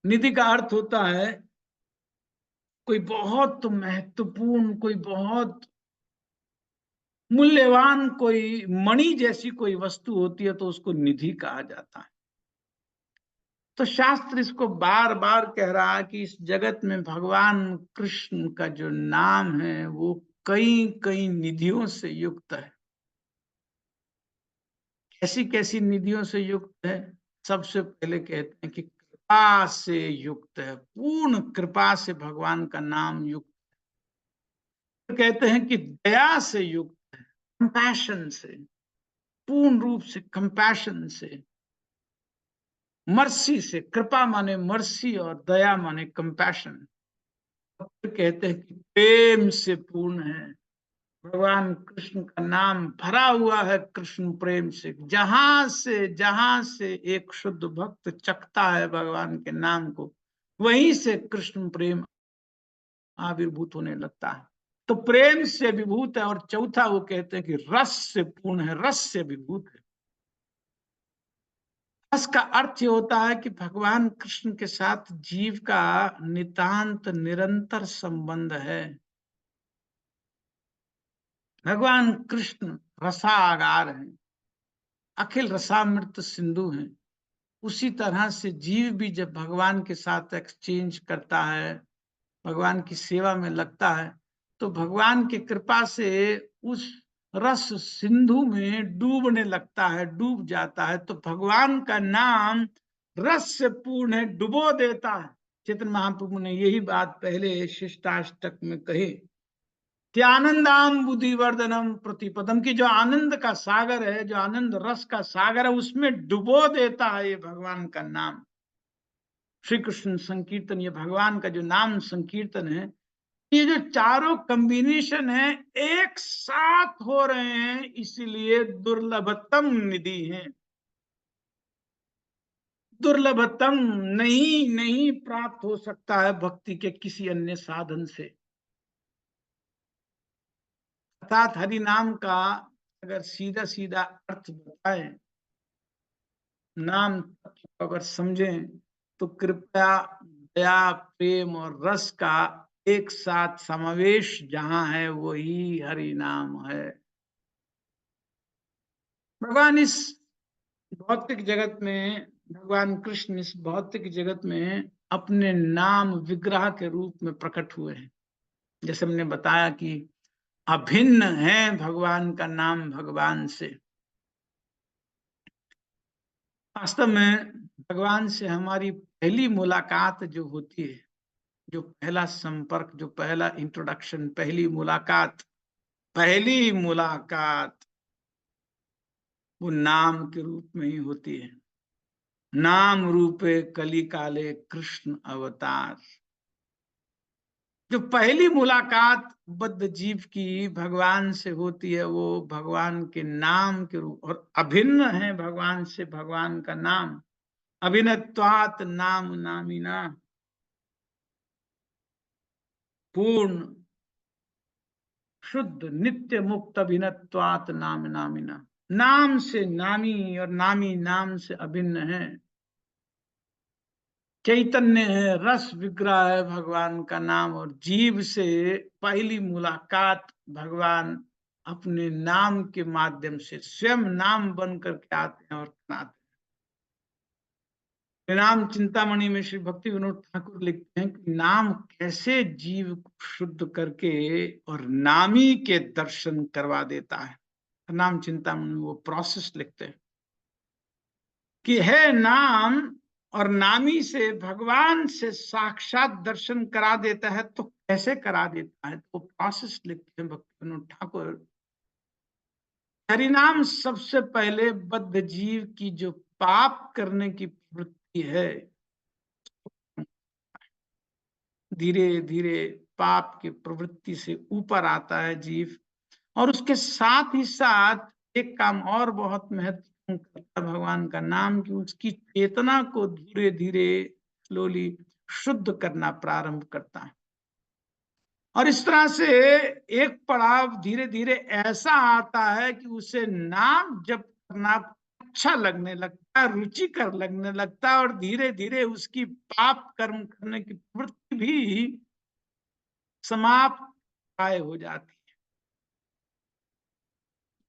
निधि का अर्थ होता है कोई बहुत महत्वपूर्ण, कोई बहुत मूल्यवान, कोई मणि जैसी कोई वस्तु होती है तो उसको निधि कहा जाता है। तो शास्त्र इसको बार बार कह रहा है कि इस जगत में भगवान कृष्ण का जो नाम है वो कई कई निधियों से युक्त है। कैसी कैसी निधियों से युक्त है? सबसे पहले कहते हैं कि कृपा से युक्त है, पूर्ण कृपा से भगवान का नाम युक्त। तो कहते हैं कि दया से युक्त है, कंपैशन से, पूर्ण रूप से कंपैशन से, मर्सी से। कृपा माने मर्सी और दया माने कंपैशन। फिर कहते हैं कि प्रेम से पूर्ण है। भगवान कृष्ण का नाम भरा हुआ है कृष्ण प्रेम से। जहां से एक शुद्ध भक्त चखता है भगवान के नाम को, वहीं से कृष्ण प्रेम आविर्भूत होने लगता है। तो प्रेम से विभूत है। और चौथा वो कहते हैं कि रस से पूर्ण है, रस से विभूत है। रस का अर्थ ये होता है कि भगवान कृष्ण के साथ जीव का नितांत निरंतर संबंध है। भगवान कृष्ण रसागार हैं, अखिल रसामृत सिंधु हैं। उसी तरह से जीव भी जब भगवान के साथ एक्सचेंज करता है, भगवान की सेवा में लगता है, तो भगवान की कृपा से उस रस सिंधु में डूबने लगता है, डूब जाता है। तो भगवान का नाम रस से पूर्ण है, डुबो देता है। चैतन्य महाप्रभु ने यही बात पहले शिष्टाष्टक में कही कि आनंदाम बुद्धि वर्धनम प्रतिपदम, की जो आनंद का सागर है, जो आनंद रस का सागर है, उसमें डुबो देता है ये भगवान का नाम। श्री कृष्ण संकीर्तन, ये भगवान का जो नाम संकीर्तन है, ये जो चारों कॉम्बिनेशन है एक साथ हो रहे हैं, इसीलिए दुर्लभतम निधि है। दुर्लभतम नहीं नहीं प्राप्त हो सकता है भक्ति के किसी अन्य साधन से। अर्थात हरि नाम का अगर सीधा सीधा अर्थ बताएं, नाम को अगर समझें, तो कृपया, दया, प्रेम और रस का एक साथ समावेश जहां है वही हरि नाम है। भगवान इस भौतिक जगत में, भगवान कृष्ण इस भौतिक जगत में अपने नाम विग्रह के रूप में प्रकट हुए हैं। जैसे हमने बताया कि अभिन्न है भगवान का नाम भगवान से। वास्तव में भगवान से हमारी पहली मुलाकात जो होती है, जो पहला संपर्क, जो पहला इंट्रोडक्शन, पहली मुलाकात वो नाम के रूप में ही होती है। नाम रूपे कली काले कृष्ण अवतार। जो पहली मुलाकात बद्ध जीव की भगवान से होती है वो भगवान के नाम के रूप, और अभिन्न है भगवान से भगवान का नाम। अभिन्नत्वात् नाम नामिना, पूर्ण शुद्ध नित्य मुक्त अभिन्नत्वात् नाम नामिना। नाम से नामी और नामी नाम से अभिन्न है। चैतन्य है, रस विग्रह है भगवान का नाम, और जीव से पहली मुलाकात भगवान अपने नाम के माध्यम से स्वयं नाम बन करके आते हैं और बनाते हैं। नाम चिंतामणि में श्री भक्ति विनोद ठाकुर लिखते हैं कि नाम कैसे जीव को शुद्ध करके और नामी के दर्शन करवा देता है। नाम चिंतामणि में वो प्रोसेस लिखते हैं कि है नाम और नामी से भगवान से साक्षात दर्शन करा देता है। तो कैसे करा देता है, तो प्रोसेस लिखते हैं भक्ति विनोद ठाकुर हरिनाम सबसे पहले बद्ध जीव की जो पाप करने की प्रवृत्ति है, धीरे धीरे पाप की प्रवृत्ति से ऊपर आता है जीव। और उसके साथ ही साथ एक काम और बहुत महत्वपूर्ण करता है भगवान का नाम, कि उसकी चेतना को धीरे धीरे स्लोली शुद्ध करना प्रारंभ करता है। और इस तरह से एक पड़ाव धीरे धीरे ऐसा आता है कि उसे नाम जप करना अच्छा लगने लगता है, रुचिकर लगने लगता है, और धीरे धीरे उसकी पाप कर्म करने की प्रवृत्ति भी समाप्त प्राय हो जाती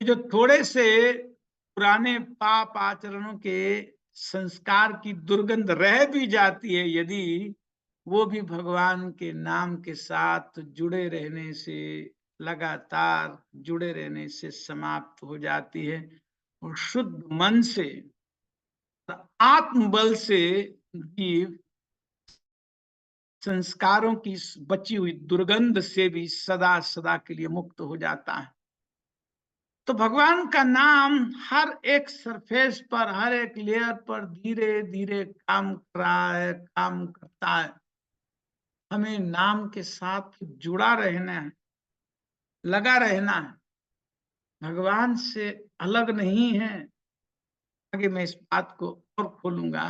है। जो थोड़े से पुराने पाप आचरणों के संस्कार की दुर्गंध रह भी जाती है, यदि वो भी भगवान के नाम के साथ जुड़े रहने से, लगातार जुड़े रहने से समाप्त हो जाती है। और शुद्ध मन से, आत्मबल से जीव संस्कारों की बची हुई दुर्गंध से भी सदा सदा के लिए मुक्त हो जाता है। तो भगवान का नाम हर एक सरफेस पर, हर एक लेयर पर धीरे धीरे काम कर रहा है, काम करता है। हमें नाम के साथ जुड़ा रहना है, लगा रहना है, भगवान से अलग नहीं है। आगे मैं इस बात को और खोलूंगा।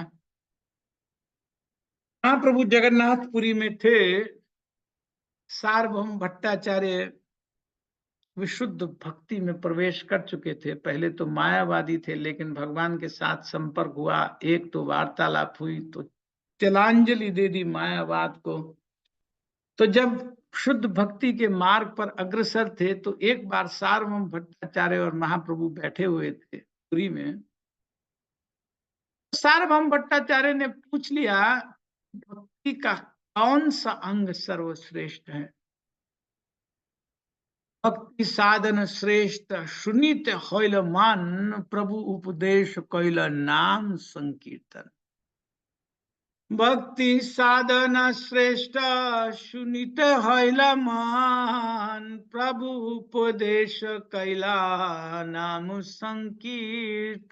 महाप्रभु जगन्नाथपुरी में थे, सार्वभौम भट्टाचार्य विशुद्ध भक्ति में प्रवेश कर चुके थे। पहले तो मायावादी थे, लेकिन भगवान के साथ संपर्क हुआ, एक तो वार्तालाप हुई, तो तिलांजलि दे दी मायावाद को। तो जब शुद्ध भक्ति के मार्ग पर अग्रसर थे, तो एक बार सार्वभौम भट्टाचार्य और महाप्रभु बैठे हुए थे पुरी में। सार्वभौम भट्टाचार्य ने पूछ लिया, भक्ति का कौन सा अंग सर्वश्रेष्ठ है? भक्ति साधन श्रेष्ठ सुनीत होइल मान, प्रभु उपदेश कैल नाम संकीर्तन। भक्ति साधन श्रेष्ठ सुनीत होइल मान, प्रभु उपदेश कैला नाम संकीर्तन।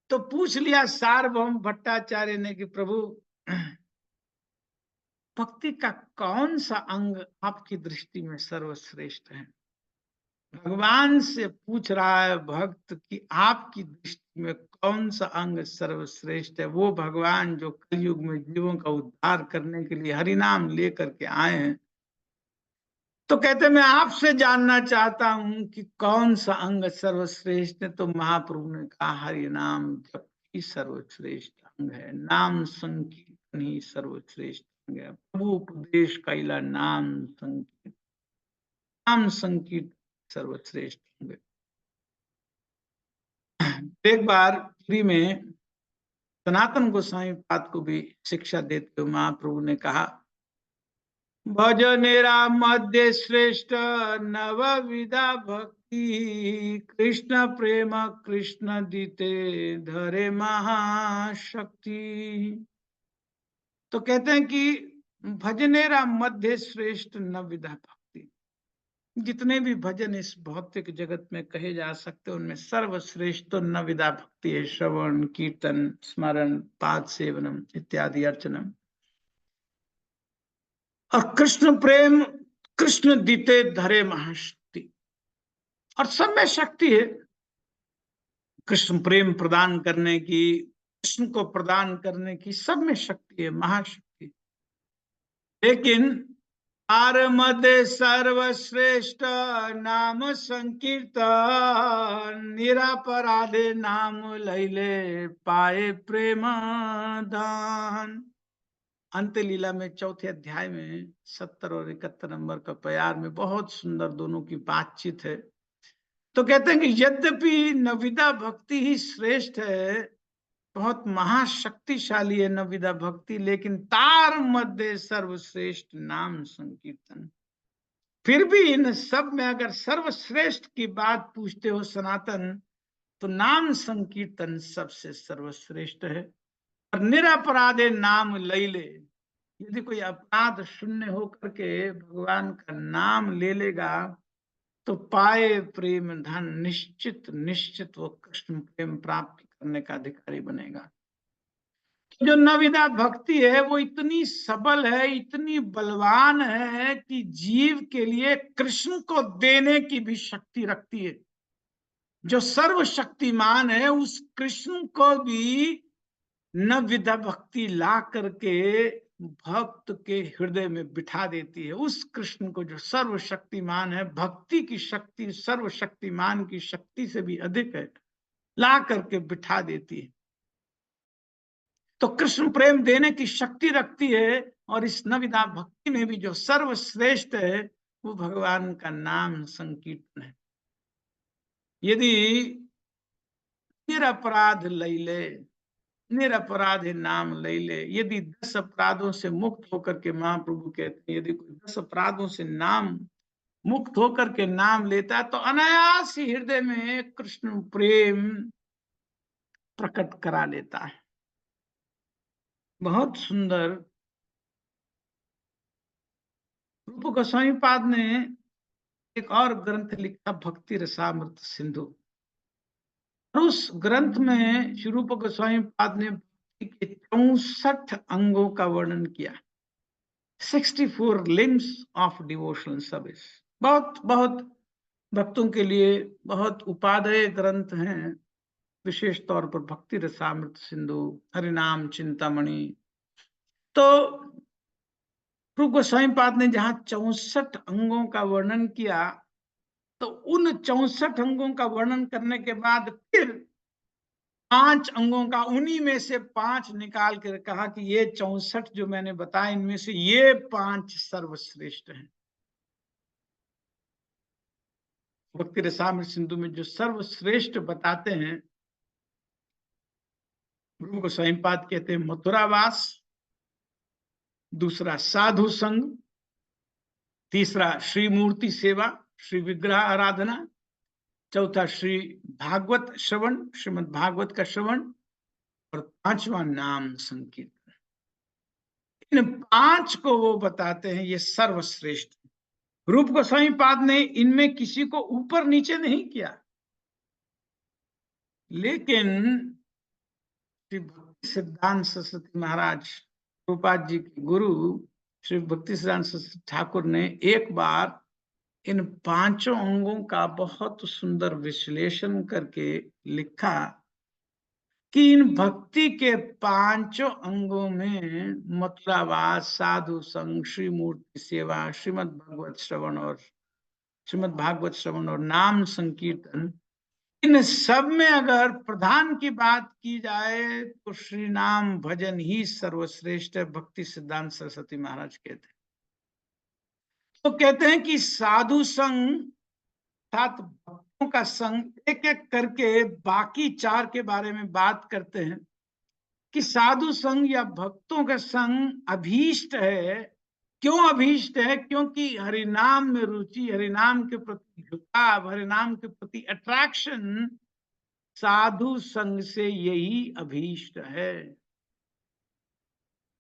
तो पूछ लिया सार्वभौम भट्टाचार्य ने कि प्रभु, भक्ति का कौन सा अंग आपकी दृष्टि में सर्वश्रेष्ठ है? भगवान से पूछ रहा है भक्त कि आपकी दृष्टि में कौन सा अंग सर्वश्रेष्ठ है? वो भगवान जो कलयुग में जीवों का उद्धार करने के लिए हरिनाम लेकर के आए हैं। तो कहते मैं आपसे जानना चाहता हूं कि कौन सा अंग सर्वश्रेष्ठ है। तो महाप्रभु ने कहा, हरिनाम जप ही सर्वश्रेष्ठ अंग है, नाम संकीर्तन ही सर्वश्रेष्ठ अंग है। प्रभु उपदेश कैला नाम संकीर्तन, नाम संकीर्तन सर्वश्रेष्ठ अंग है। एक बार फ्री में सनातन गोस्वामी पाद को भी शिक्षा देते हुए महाप्रभु ने कहा, भजनेरा मध्य श्रेष्ठ नवविधा भक्ति, कृष्ण प्रेम कृष्ण दीते धरे महाशक्ति। तो कहते हैं कि भजनेरा मध्य श्रेष्ठ नवविधा भक्ति, जितने भी भजन इस भौतिक जगत में कहे जा सकते हैं, उनमें सर्वश्रेष्ठ तो नवविधा भक्ति है। श्रवण, कीर्तन, स्मरण, पाद सेवनम इत्यादि अर्चनम। और कृष्ण प्रेम कृष्ण दीते धरे महाशक्ति, और सब में शक्ति है। कृष्ण प्रेम प्रदान करने की, कृष्ण को प्रदान करने की सब में शक्ति है, महाशक्ति। लेकिन आर मध्य सर्वश्रेष्ठ नाम संकीर्तन, निरापराधे नाम लैले पाए प्रेम दान। अंत लीला में चौथे अध्याय में 70 और 71 नंबर का प्यार में बहुत सुंदर दोनों की बातचीत है। तो कहते हैं कि यद्यपि नवविधा भक्ति ही श्रेष्ठ है, बहुत महाशक्तिशाली है नवविधा भक्ति, लेकिन तार मध्य सर्वश्रेष्ठ नाम संकीर्तन। फिर भी इन सब में अगर सर्वश्रेष्ठ की बात पूछते हो सनातन, तो नाम संकीर्तन सबसे सर्वश्रेष्ठ है। और निरपराधे नाम लैले, यदि कोई अपराध शून्य होकर के भगवान का नाम ले लेगा, तो पाए प्रेम धन, निश्चित निश्चित वो कृष्ण प्रेम प्राप्त करने का अधिकारी बनेगा। जो नविदा भक्ति है वो इतनी सबल है, इतनी बलवान है कि जीव के लिए कृष्ण को देने की भी शक्ति रखती है। जो सर्वशक्तिमान है उस कृष्ण को भी नविदा भक्ति ला करके भक्त के हृदय में बिठा देती है। उस कृष्ण को जो सर्वशक्तिमान है, भक्ति की शक्ति सर्वशक्तिमान की शक्ति से भी अधिक है, ला करके बिठा देती है। तो कृष्ण प्रेम देने की शक्ति रखती है। और इस नविदा भक्ति में भी जो सर्वश्रेष्ठ है वो भगवान का नाम संकीर्तन है। यदि निरपराध लैले, निरपराध नाम लैले, यदि 10 अपराधों से मुक्त होकर के, महाप्रभु कहते हैं यदि कोई 10 अपराधों से नाम मुक्त होकर के नाम लेता है तो अनायास ही हृदय में कृष्ण प्रेम प्रकट करा लेता है। बहुत सुंदर रूप गोस्वामी पाद ने एक और ग्रंथ लिखा, भक्ति रसामृत सिंधु। और उस ग्रंथ में श्री रूप गोस्वामी पाद ने भक्ति के 64 अंगों का वर्णन किया। 64 लिम्स ऑफ डिवोशनल सर्विस। बहुत बहुत भक्तों के लिए बहुत उपादेय ग्रंथ हैं, विशेष तौर पर भक्ति रसामृत सिंधु, हरिनाम चिंतामणि। तो रूप गोस्वामी पाद ने जहां 64 अंगों का वर्णन किया, तो उन 64 अंगों का वर्णन करने के बाद फिर 5 अंगों का, उन्हीं में से 5 निकाल कर कहा कि ये 64 जो मैंने बताया इनमें से ये 5 सर्वश्रेष्ठ हैं। भक्ति रसामृत सिंधु में जो सर्वश्रेष्ठ बताते हैं, रूप गोस्वामी पाद कहते हैं मथुरावास, दूसरा साधु संग, तीसरा श्री मूर्ति सेवा, श्री विग्रह आराधना, चौथा श्री भागवत श्रवण, श्रीमद् भागवत का श्रवण, और 5वां नाम संकीर्तन। इन 5 को वो बताते हैं ये सर्वश्रेष्ठ। रूप गोस्वामी पाद ने इनमें किसी को ऊपर नीचे नहीं किया, लेकिन श्री भक्ति सिद्धांत सरस्वती महाराज, रूपाद जी के गुरु श्री भक्ति सिद्धांत सरस्वती ठाकुर ने एक बार इन 5 अंगों का बहुत सुंदर विश्लेषण करके लिखा कि इन भक्ति के 5 अंगों में मथुरावास, साधु संग, श्री मूर्ति सेवा, श्रीमद् भागवत श्रवण और नाम संकीर्तन, इन सब में अगर प्रधान की बात की जाए तो श्री नाम भजन ही सर्वश्रेष्ठ है। भक्ति सिद्धांत सरस्वती महाराज कहते हैं। तो कहते हैं कि साधु संग, 7 भक्तों का संग, एक एक करके बाकी 4 के बारे में बात करते हैं कि साधु संग या भक्तों का संग अभीष्ट है। क्यों अभीष्ट है? क्योंकि हरिनाम में रुचि, हरिनाम के प्रति झुकाव, हरिनाम के प्रति अट्रैक्शन साधु संग से यही अभीष्ट है।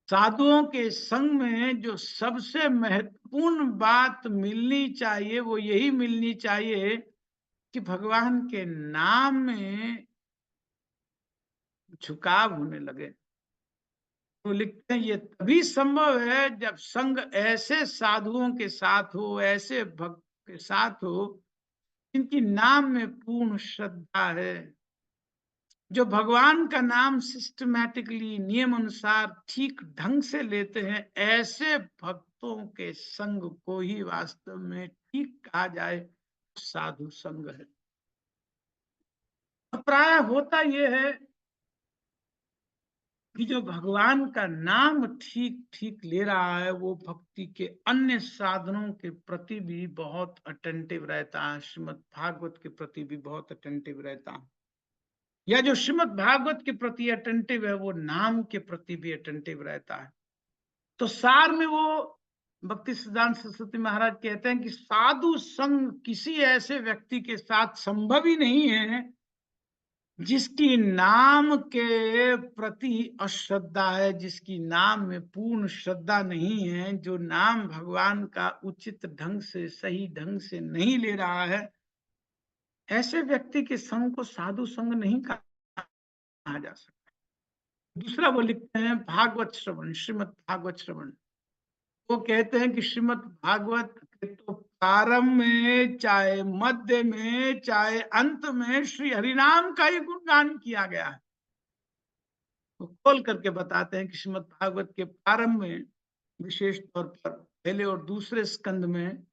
साधुओं के संग में जो सबसे महत्वपूर्ण बात मिलनी चाहिए वो यही मिलनी चाहिए कि भगवान के नाम में झुकाव होने लगे। तो लिखते हैं ये तभी संभव है जब संग ऐसे साधुओं के साथ हो, ऐसे भक्त के साथ हो जिनकी नाम में पूर्ण श्रद्धा है, जो भगवान का नाम सिस्टमैटिकली, नियम अनुसार ठीक ढंग से लेते हैं। ऐसे भक्तों के संग को ही वास्तव में ठीक कहा जाए साधु संग है। प्राय होता यह है कि जो भगवान का नाम ठीक ठीक ले रहा है वो भक्ति के अन्य साधनों के प्रति भी बहुत अटेंटिव रहता है, श्रीमद् भागवत के प्रति भी बहुत अटेंटिव रहता है, या जो श्रीमद् भागवत के प्रति अटेंटिव है वो नाम के प्रति भी अटेंटिव रहता है। तो सार में वो भक्ति सिद्धांत सरस्वती महाराज कहते हैं कि साधु संग किसी ऐसे व्यक्ति के साथ संभव ही नहीं है जिसकी नाम के प्रति अश्रद्धा है, जिसकी नाम में पूर्ण श्रद्धा नहीं है, जो नाम भगवान का उचित ढंग से, सही ढंग से नहीं ले रहा है, ऐसे व्यक्ति के संग को साधु संग नहीं कहा जा सकता। दूसरा वो लिखते हैं भागवत श्रवण, श्रीमद् भागवत श्रवण। वो कहते हैं कि श्रीमद् भागवत के तो प्रारंभ में, चाहे मध्य में, चाहे अंत में श्री हरिनाम का ही गुणगान किया गया है। तो खोल करके बताते हैं कि श्रीमद् भागवत के प्रारंभ में विशेष तौर पर पहले और दूसरे स्कंद में,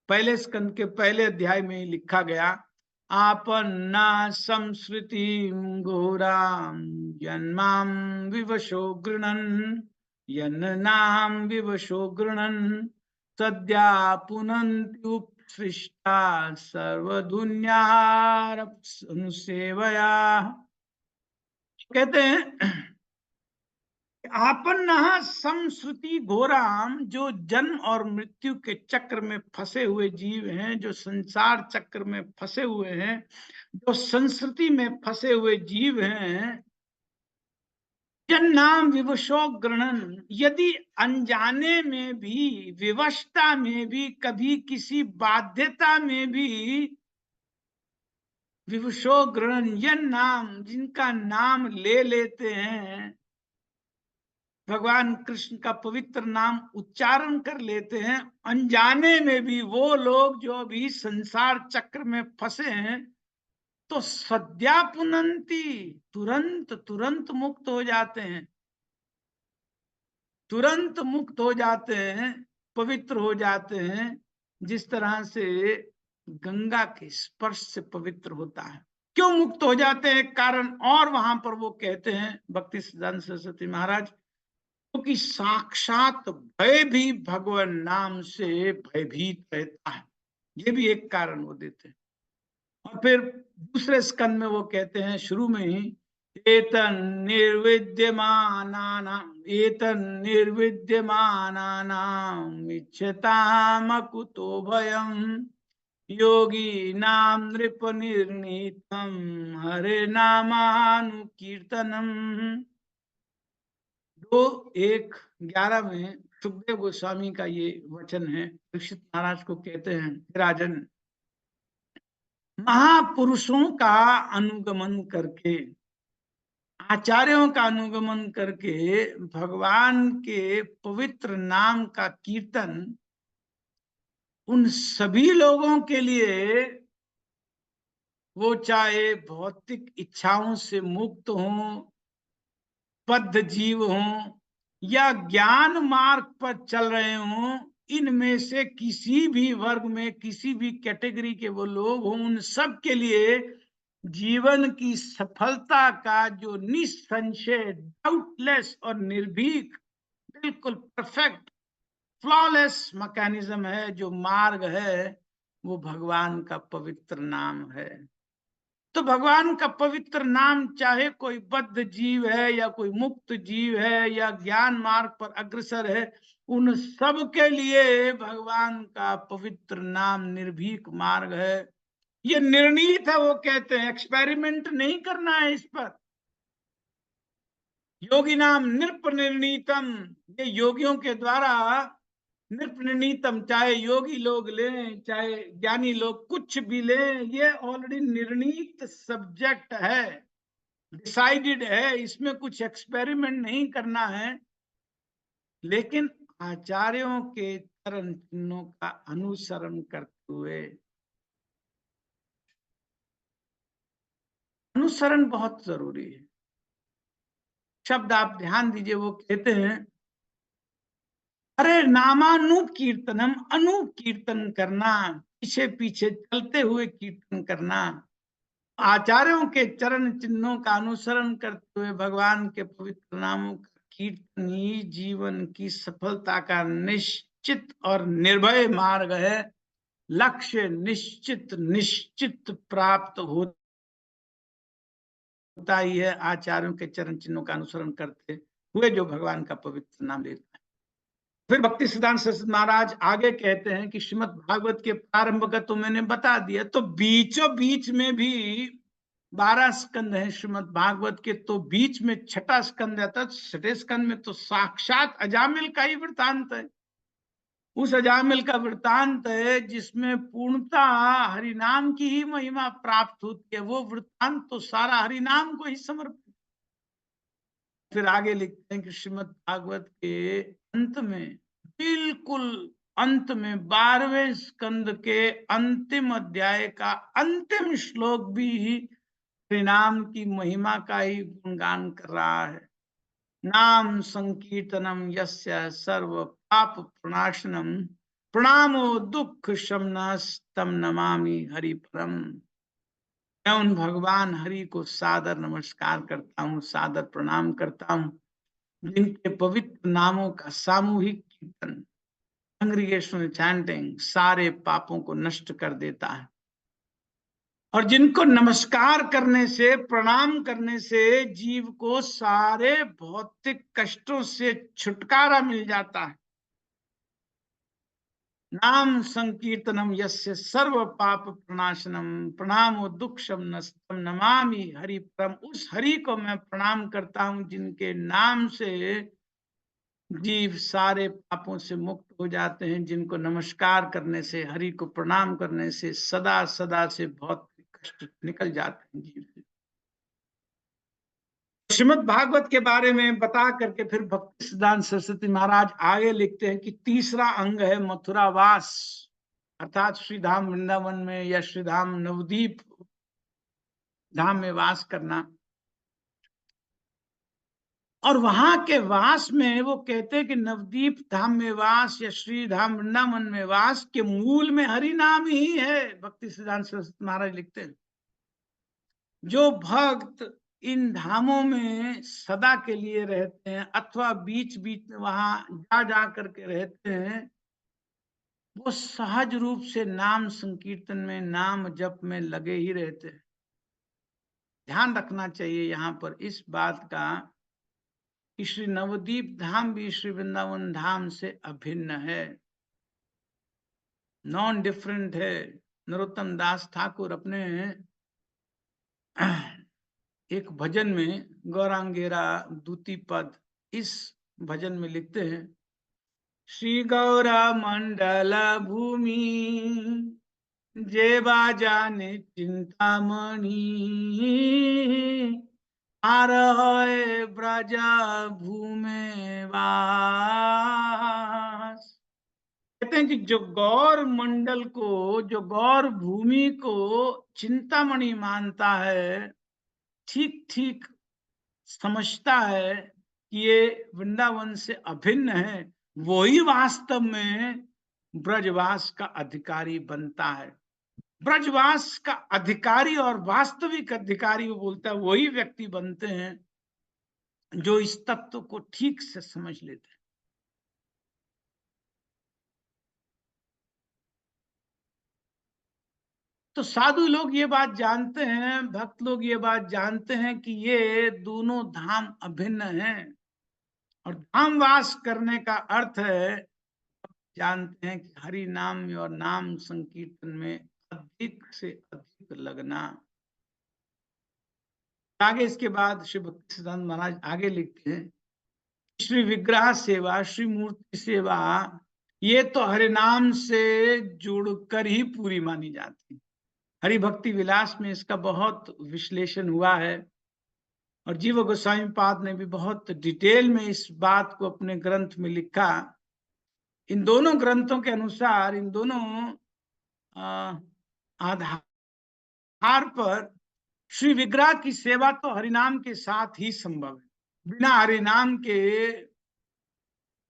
पहले स्कंद के पहले अध्याय में ही लिखा गया, आपन्ना संस्कृति घोराम यन्माम विवशो गृणन् यन्नाम विवशो गृणन् सद्या पुनन्ति उपसृष्टा सर्वधुन्यारप्सुसेवया। कहते हैं आपन्ना संस्कृति घोराम, जो जन्म और मृत्यु के चक्र में फंसे हुए जीव हैं, जो संसार चक्र में फंसे हुए हैं, जो संस्कृति में फंसे हुए जीव हैं, नाम विवशो गृणन, यदि अनजाने में भी, विवशता में भी, कभी किसी बाध्यता में भी विवशो गृणन, नाम, जिनका नाम ले लेते हैं, भगवान कृष्ण का पवित्र नाम उच्चारण कर लेते हैं, अनजाने में भी वो लोग जो अभी संसार चक्र में फंसे हैं, तो सद्या पुनंती, तुरंत तुरंत मुक्त हो जाते हैं, तुरंत मुक्त हो जाते हैं, पवित्र हो जाते हैं, जिस तरह से गंगा के स्पर्श से पवित्र होता है। क्यों मुक्त हो जाते हैं? कारण और वहां पर वो कहते हैं भक्ति सिद्धांत सरस्वती महाराज, क्योंकि साक्षात भय भी भगवान नाम से भयभीत रहता है, ये भी एक कारण वो देते हैं। और फिर दूसरे स्कंद में वो कहते हैं शुरू में ही, एतन निर्विद्यमानानाम इच्छताम कुतो भयम योगी नाम नृप निर्णीतम हरे नामानुकीर्तनम। 2:1-11 में सुखदेव गोस्वामी का ये वचन है। परीक्षित महाराज को कहते हैं, राजन, महापुरुषों का अनुगमन करके, आचार्यों का अनुगमन करके भगवान के पवित्र नाम का कीर्तन उन सभी लोगों के लिए, वो चाहे भौतिक इच्छाओं से मुक्त हों, बद्ध जीव हों, या ज्ञान मार्ग पर चल रहे हों, इनमें से किसी भी वर्ग में, किसी भी कैटेगरी के वो लोग हों, उन सब के लिए जीवन की सफलता का जो निसंशय, डाउटलेस और निर्भीक, बिल्कुल परफेक्ट, फ्लॉलेस मैकेनिज्म है, जो मार्ग है, वो भगवान का पवित्र नाम है। तो भगवान का पवित्र नाम, चाहे कोई बद्ध जीव है या कोई मुक्त जीव है या ज्ञान मार्ग पर अग्रसर है, उन सब के लिए भगवान का पवित्र नाम निर्भीक मार्ग है। ये निर्णीत है, वो कहते हैं, एक्सपेरिमेंट नहीं करना है इस पर। योगी नाम नृप निर्णीतम, ये योगियों के द्वारा नृप निर्णीतम, चाहे योगी लोग लें, चाहे ज्ञानी लोग कुछ भी लें, ये ऑलरेडी निर्णीत सब्जेक्ट है, डिसाइडेड है, इसमें कुछ एक्सपेरिमेंट नहीं करना है। लेकिन आचार्यों के चरण चिन्हों का अनुसरण करते हुए, अनुसरण बहुत जरूरी है। शब्द आप ध्यान दीजिए, वो कहते हैं, अरे नामानुकीर्तनम, अनुकीर्तन करना, पीछे पीछे चलते हुए कीर्तन करना, आचार्यों के चरण चिन्हों का अनुसरण करते हुए भगवान के पवित्र नामों का कीर्तन ही जीवन की सफलता का निश्चित और निर्भय मार्ग है। लक्ष्य निश्चित निश्चित प्राप्त होता ही है आचार्यों के चरण चिन्हों का अनुसरण करते हुए जो भगवान का पवित्र नाम लेता है। फिर भक्ति सिद्धांत सरस्वती महाराज आगे कहते हैं कि श्रीमद् भागवत के प्रारंभ का तो मैंने बता दिया, तो बीचों बीच में भी 12 स्कंद है श्रीमद् भागवत के, तो बीच में छठा स्कंद आता है। छठे स्कंद में तो साक्षात अजामिल का ही वृतांत है। उस अजामिल का वृतांत है जिसमें पूर्णता हरिनाम की ही महिमा प्राप्त होती है। वो वृतांत तो सारा हरिनाम को ही समर्पित। फिर आगे लिखते हैं कि श्रीमद् भागवत के अंत में, बिल्कुल अंत में 12वें स्कंद के अंतिम अध्याय का अंतिम श्लोक भी हरिनाम की महिमा का ही गुणगान कर रहा है। नाम संकीर्तनम यस्य सर्व पाप प्रणाशनम, प्रणामो दुख शमनस्तम नमामि हरि परम। मैं उन भगवान हरि को सादर नमस्कार करता हूँ, सादर प्रणाम करता हूँ जिनके पवित्र नामों का सामूहिक कीर्तन, कांग्रीगेशनल चैंटिंग सारे पापों को नष्ट कर देता है, और जिनको नमस्कार करने से, प्रणाम करने से जीव को सारे भौतिक कष्टों से छुटकारा मिल जाता है। नाम संकीर्तनम यस्य सर्व पाप प्रणाशनम, प्रणामो दुख शमनस्तम नमामि हरि परम। उस हरि को मैं प्रणाम करता हूं जिनके नाम से जीव सारे पापों से मुक्त हो जाते हैं, जिनको नमस्कार करने से, हरि को प्रणाम करने से सदा सदा से भौतिक कष्ट निकल जाते हैं जीव से। श्रीमद् भागवत के बारे में बता करके फिर भक्ति सिद्धांत सरस्वती महाराज आगे लिखते हैं कि तीसरा अंग है मथुरावास, अर्थात श्रीधाम वृंदावन में या श्रीधाम नवदीप धाम में वास करना। और वहां के वास में वो कहते हैं कि नवदीप धाम में वास या श्री धाम वृंदावन में वास के मूल में हरि नाम ही है। भक्ति सिद्धांत सरस्वती महाराज लिखते हैं जो भक्त इन धामों में सदा के लिए रहते हैं अथवा बीच बीच में वहां जा जा करके रहते हैं, वो सहज रूप से नाम संकीर्तन में, नाम जप में लगे ही रहते हैं। ध्यान रखना चाहिए यहाँ पर इस बात का कि श्री नवदीप धाम भी श्री वृंदावन धाम से अभिन्न है, नॉन डिफरेंट है। नरोत्तम दास ठाकुर अपने एक भजन में, गौरांगेरा दूती पद, इस भजन में लिखते हैं, श्री गौरा मंडल भूमि जेबा जाने चिंतामणि, आर है ब्रजा भूमे वास। कहते हैं कि जो गौर मंडल को, जो गौर भूमि को चिंतामणि मानता है, ठीक ठीक समझता है कि ये वृंदावन से अभिन्न है, वही वास्तव में ब्रजवास का अधिकारी बनता है। ब्रजवास का अधिकारी और वास्तविक अधिकारी वो बोलता है वही व्यक्ति बनते हैं जो इस तत्व को ठीक से समझ लेते हैं। तो साधु लोग ये बात जानते हैं, भक्त लोग ये बात जानते हैं कि ये दोनों धाम अभिन्न हैं, और धाम वास करने का अर्थ है, जानते हैं कि हरि नाम में और नाम संकीर्तन में अधिक से अधिक लगना। आगे इसके बाद श्री भक्ति सिद्धांत महाराज आगे लिखते हैं, श्री विग्रह सेवा, श्री मूर्ति सेवा, ये तो हरि नाम से जुड़कर ही पूरी मानी जाती है। हरि भक्ति विलास में इसका बहुत विश्लेषण हुआ है, और जीव गोस्वामी पाद ने भी बहुत डिटेल में इस बात को अपने ग्रंथ में लिखा। इन दोनों ग्रंथों के अनुसार, इन दोनों आधार पर श्री विग्रह की सेवा तो हरिनाम के साथ ही संभव है, बिना हरिनाम के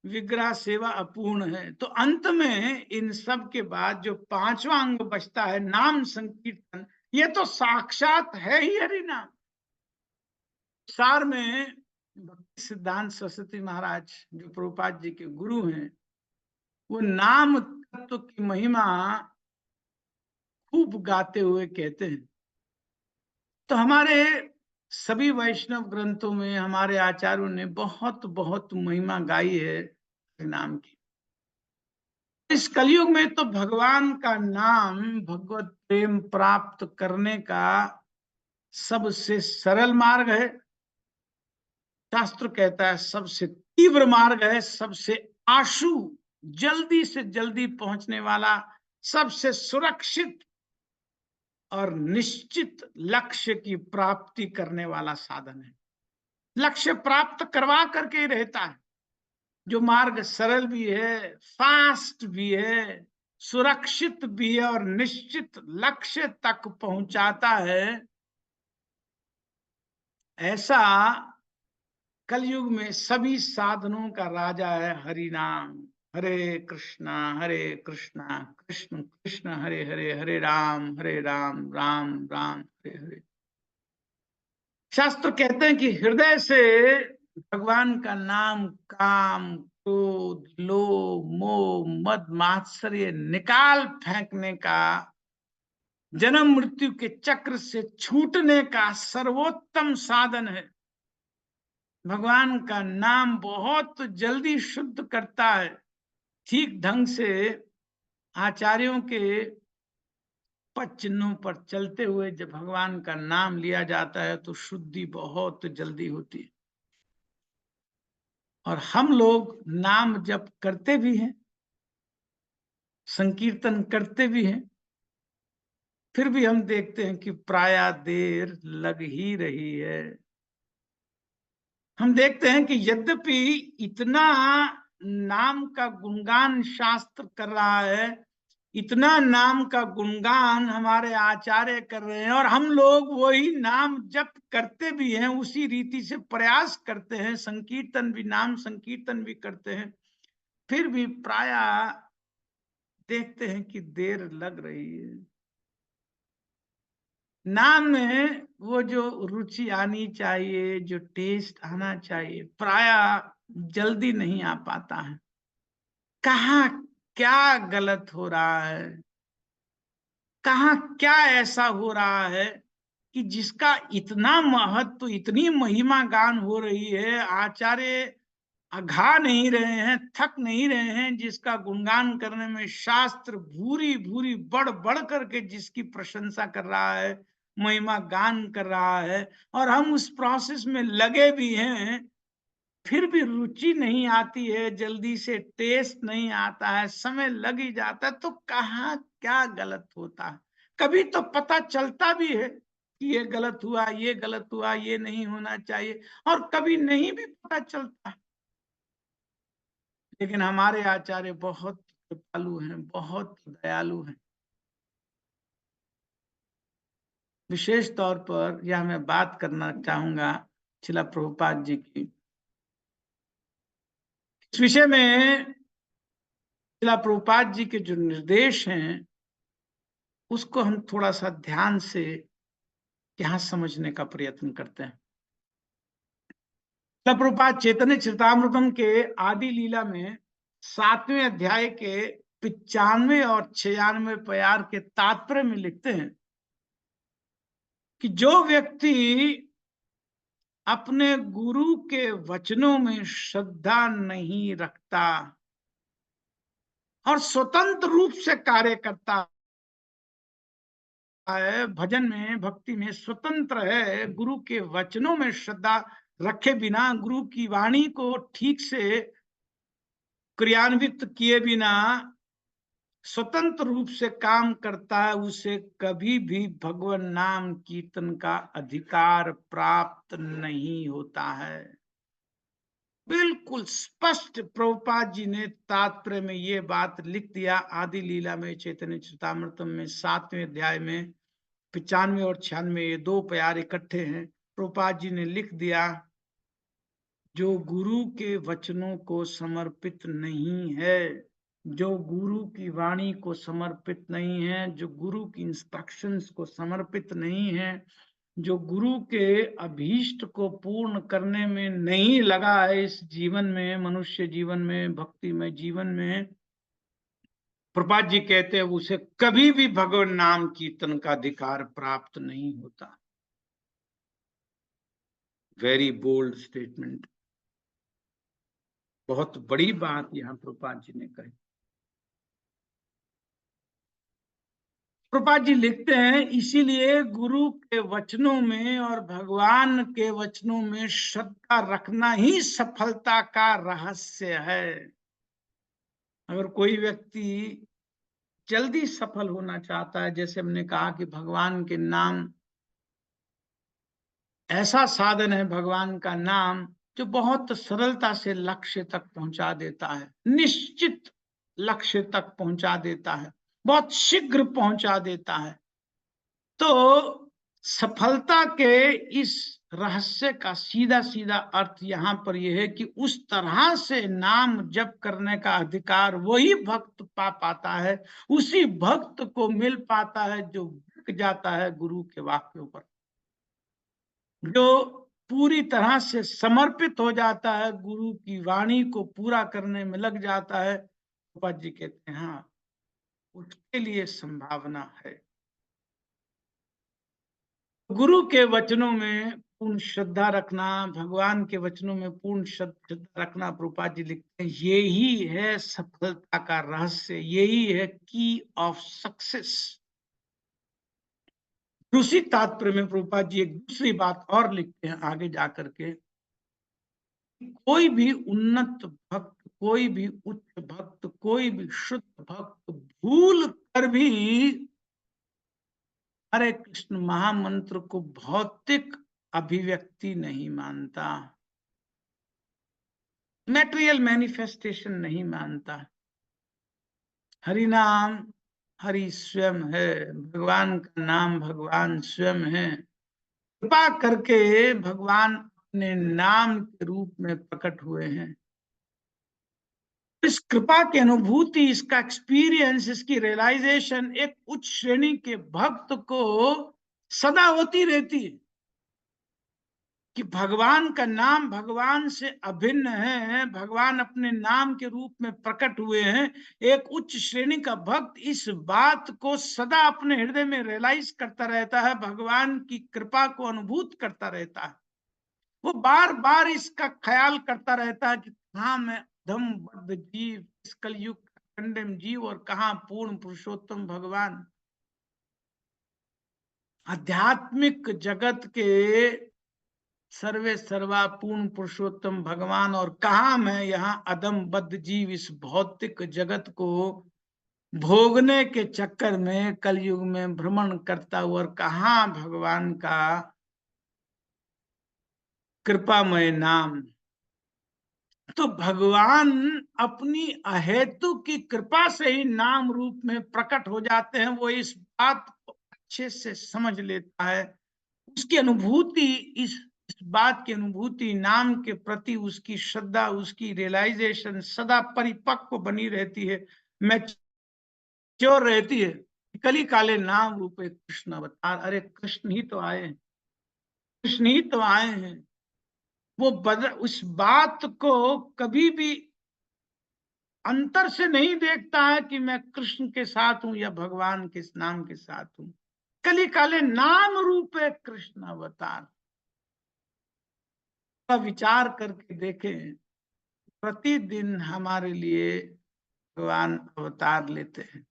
विग्रह सेवा अपूर्ण है। तो अंत में इन सब के बाद जो पांचवा अंग बचता है, नाम संकीर्तन, ये तो साक्षात है ही हरिनाम। सार में भक्ति सिद्धांत सरस्वती महाराज जो प्रभुपाद जी के गुरु हैं, वो नाम तत्व की महिमा खूब गाते हुए कहते हैं। तो हमारे सभी वैष्णव ग्रंथों में हमारे आचार्यों ने बहुत बहुत महिमा गाई है नाम की। इस कलयुग में तो भगवान का नाम, भगवत प्रेम प्राप्त करने का सबसे सरल मार्ग है, शास्त्र कहता है सबसे तीव्र मार्ग है, सबसे आशु, जल्दी से जल्दी पहुंचने वाला, सबसे सुरक्षित और निश्चित लक्ष्य की प्राप्ति करने वाला साधन है। लक्ष्य प्राप्त करवा करके ही रहता है। जो मार्ग सरल भी है, फास्ट भी है, सुरक्षित भी है और निश्चित लक्ष्य तक पहुंचाता है, ऐसा कलयुग में सभी साधनों का राजा है हरि नाम। हरे कृष्णा कृष्ण कृष्ण हरे हरे, हरे राम राम राम हरे हरे। शास्त्र कहते हैं कि हृदय से भगवान का नाम, काम, क्रोध, लोभ, मोह, मद, मात्सर्य निकाल फेंकने का, जन्म मृत्यु के चक्र से छूटने का सर्वोत्तम साधन है। भगवान का नाम बहुत जल्दी शुद्ध करता है। ठीक ढंग से आचार्यों के पद चिन्हों पर चलते हुए जब भगवान का नाम लिया जाता है तो शुद्धि बहुत जल्दी होती है। और हम लोग नाम जप करते भी हैं, संकीर्तन करते भी हैं, फिर भी हम देखते हैं कि प्रायः देर लग ही रही है। हम देखते हैं कि यद्यपि इतना नाम का गुणगान शास्त्र कर रहा है, इतना नाम का गुणगान हमारे आचार्य कर रहे हैं, और हम लोग वही नाम जप करते भी हैं, उसी रीति से प्रयास करते हैं, संकीर्तन भी, नाम संकीर्तन भी करते हैं, फिर भी प्रायः देखते हैं कि देर लग रही है। नाम में वो जो रुचि आनी चाहिए, जो टेस्ट आना चाहिए, प्रायः जल्दी नहीं आ पाता है। कहाँ क्या गलत हो रहा है, कहाँ क्या ऐसा हो रहा है कि जिसका इतना महत्व, इतनी महिमा गान हो रही है, आचार्य अघा नहीं रहे हैं, थक नहीं रहे हैं, जिसका गुणगान करने में शास्त्र भूरी भूरी बढ़ बढ़ करके जिसकी प्रशंसा कर रहा है, महिमा गान कर रहा है, और हम उस प्रोसेस में लगे भी हैं, फिर भी रुचि नहीं आती है, जल्दी से टेस्ट नहीं आता है, समय लग ही जाता है, तो कहाँ क्या गलत होता है। कभी तो पता चलता भी है कि ये गलत हुआ, ये गलत हुआ, ये नहीं होना चाहिए, और कभी नहीं भी पता चलता। लेकिन हमारे आचार्य बहुत कृपालु हैं, बहुत दयालु हैं। विशेष तौर पर यह मैं बात करना चाहूंगा श्रील प्रभुपाद जी की। इस विषय में श्रील प्रभुपाद जी के जो निर्देश हैं उसको हम थोड़ा सा ध्यान से यहाँ समझने का प्रयत्न करते हैं। श्रील प्रभुपाद चैतन्य चरितामृतम के आदि लीला में 7वें अध्याय के 95 और 96 प्यार के तात्पर्य में लिखते हैं कि जो व्यक्ति अपने गुरु के वचनों में श्रद्धा नहीं रखता और स्वतंत्र रूप से कार्य करता है, भजन में, भक्ति में स्वतंत्र है, गुरु के वचनों में श्रद्धा रखे बिना, गुरु की वाणी को ठीक से क्रियान्वित किए बिना स्वतंत्र रूप से काम करता है, उसे कभी भी भगवान नाम कीर्तन का अधिकार प्राप्त नहीं होता है। बिल्कुल स्पष्ट प्रभुपाद जी ने तात्पर्य में ये बात लिख दिया। आदि लीला में चैतन्य चरितामृतम में 7वें अध्याय में 95 और 96 ये 2 प्यार इकट्ठे हैं। प्रभुपाद जी ने लिख दिया, जो गुरु के वचनों को समर्पित नहीं है, जो गुरु की वाणी को समर्पित नहीं है, जो गुरु की इंस्ट्रक्शंस को समर्पित नहीं है, जो गुरु के अभीष्ट को पूर्ण करने में नहीं लगा है इस जीवन में, मनुष्य जीवन में, भक्ति में जीवन में, प्रभुपाद जी कहते हैं उसे कभी भी भगवान नाम कीर्तन का अधिकार प्राप्त नहीं होता। वेरी बोल्ड स्टेटमेंट, बहुत बड़ी बात यहां प्रभुपाद जी ने कही। प्रभुपाद जी लिखते हैं, इसीलिए गुरु के वचनों में और भगवान के वचनों में श्रद्धा रखना ही सफलता का रहस्य है। अगर कोई व्यक्ति जल्दी सफल होना चाहता है, जैसे हमने कहा कि भगवान के नाम ऐसा साधन है, भगवान का नाम जो बहुत सरलता से लक्ष्य तक पहुंचा देता है, निश्चित लक्ष्य तक पहुंचा देता है, बहुत शीघ्र पहुंचा देता है। तो सफलता के इस रहस्य का सीधा सीधा अर्थ यहाँ पर यह है कि उस तरह से नाम जप करने का अधिकार वही भक्त पा पाता है, उसी भक्त को मिल पाता है जो बिक जाता है गुरु के वाक्यों पर, जो पूरी तरह से समर्पित हो जाता है, गुरु की वाणी को पूरा करने में लग जाता है। प्रभुपाद जी कहते हैं हाँ, उसके लिए संभावना है। गुरु के वचनों में पूर्ण श्रद्धा रखना, भगवान के वचनों में पूर्ण श्रद्धा रखना, प्रभुपाद जी लिखते हैं, यही है सफलता का रहस्य, यही है की ऑफ सक्सेस। उसी तात्पर्य में प्रभुपाद जी एक दूसरी बात और लिखते हैं आगे जाकर के, कोई भी उन्नत भक्त, कोई भी उच्च भक्त, कोई भी शुद्ध भक्त भूल कर भी हरे कृष्ण महामंत्र को भौतिक अभिव्यक्ति नहीं मानता, मैटेरियल मैनिफेस्टेशन नहीं मानता। हरि नाम हरि स्वयं है, भगवान का नाम भगवान स्वयं है। कृपा करके भगवान अपने नाम के रूप में प्रकट हुए हैं। इस कृपा की अनुभूति, इसका एक्सपीरियंस, इसकी रियलाइजेशन एक उच्च श्रेणी के भक्त को सदा होती रहती है कि भगवान का नाम भगवान से अभिन्न है, भगवान अपने नाम के रूप में प्रकट हुए हैं। एक उच्च श्रेणी का भक्त इस बात को सदा अपने हृदय में रियलाइज करता रहता है, भगवान की कृपा को अनुभूत करता रहता है। वो बार बार इसका ख्याल करता रहता है कि कहाँ मैं अधम बद्ध जीव, इस कलयुग का कंडेम जीव, और कहाँ पूर्ण पुरुषोत्तम भगवान, आध्यात्मिक जगत के सर्वे सर्वा पूर्ण पुरुषोत्तम भगवान, और कहा मैं यहाँ अधम बद्ध जीव इस भौतिक जगत को भोगने के चक्कर में कलयुग में भ्रमण करता हुआ, और कहा भगवान का कृपामय नाम। तो भगवान अपनी अहेतु की कृपा से ही नाम रूप में प्रकट हो जाते हैं। वो इस बात को अच्छे से समझ लेता है, उसकी अनुभूति, इस बात की अनुभूति, नाम के प्रति उसकी श्रद्धा, उसकी रियलाइजेशन सदा परिपक्व बनी रहती है, मैच्योर रहती है। कली काले नाम रूपे कृष्ण अवतार, अरे कृष्ण ही तो आए हैं, कृष्ण ही तो आए हैं। वो उस बात को कभी भी अंतर से नहीं देखता है कि मैं कृष्ण के साथ हूं या भगवान के नाम के साथ हूं। कली काले नाम रूपे कृष्ण अवतार का विचार करके देखें, प्रतिदिन हमारे लिए भगवान अवतार लेते हैं,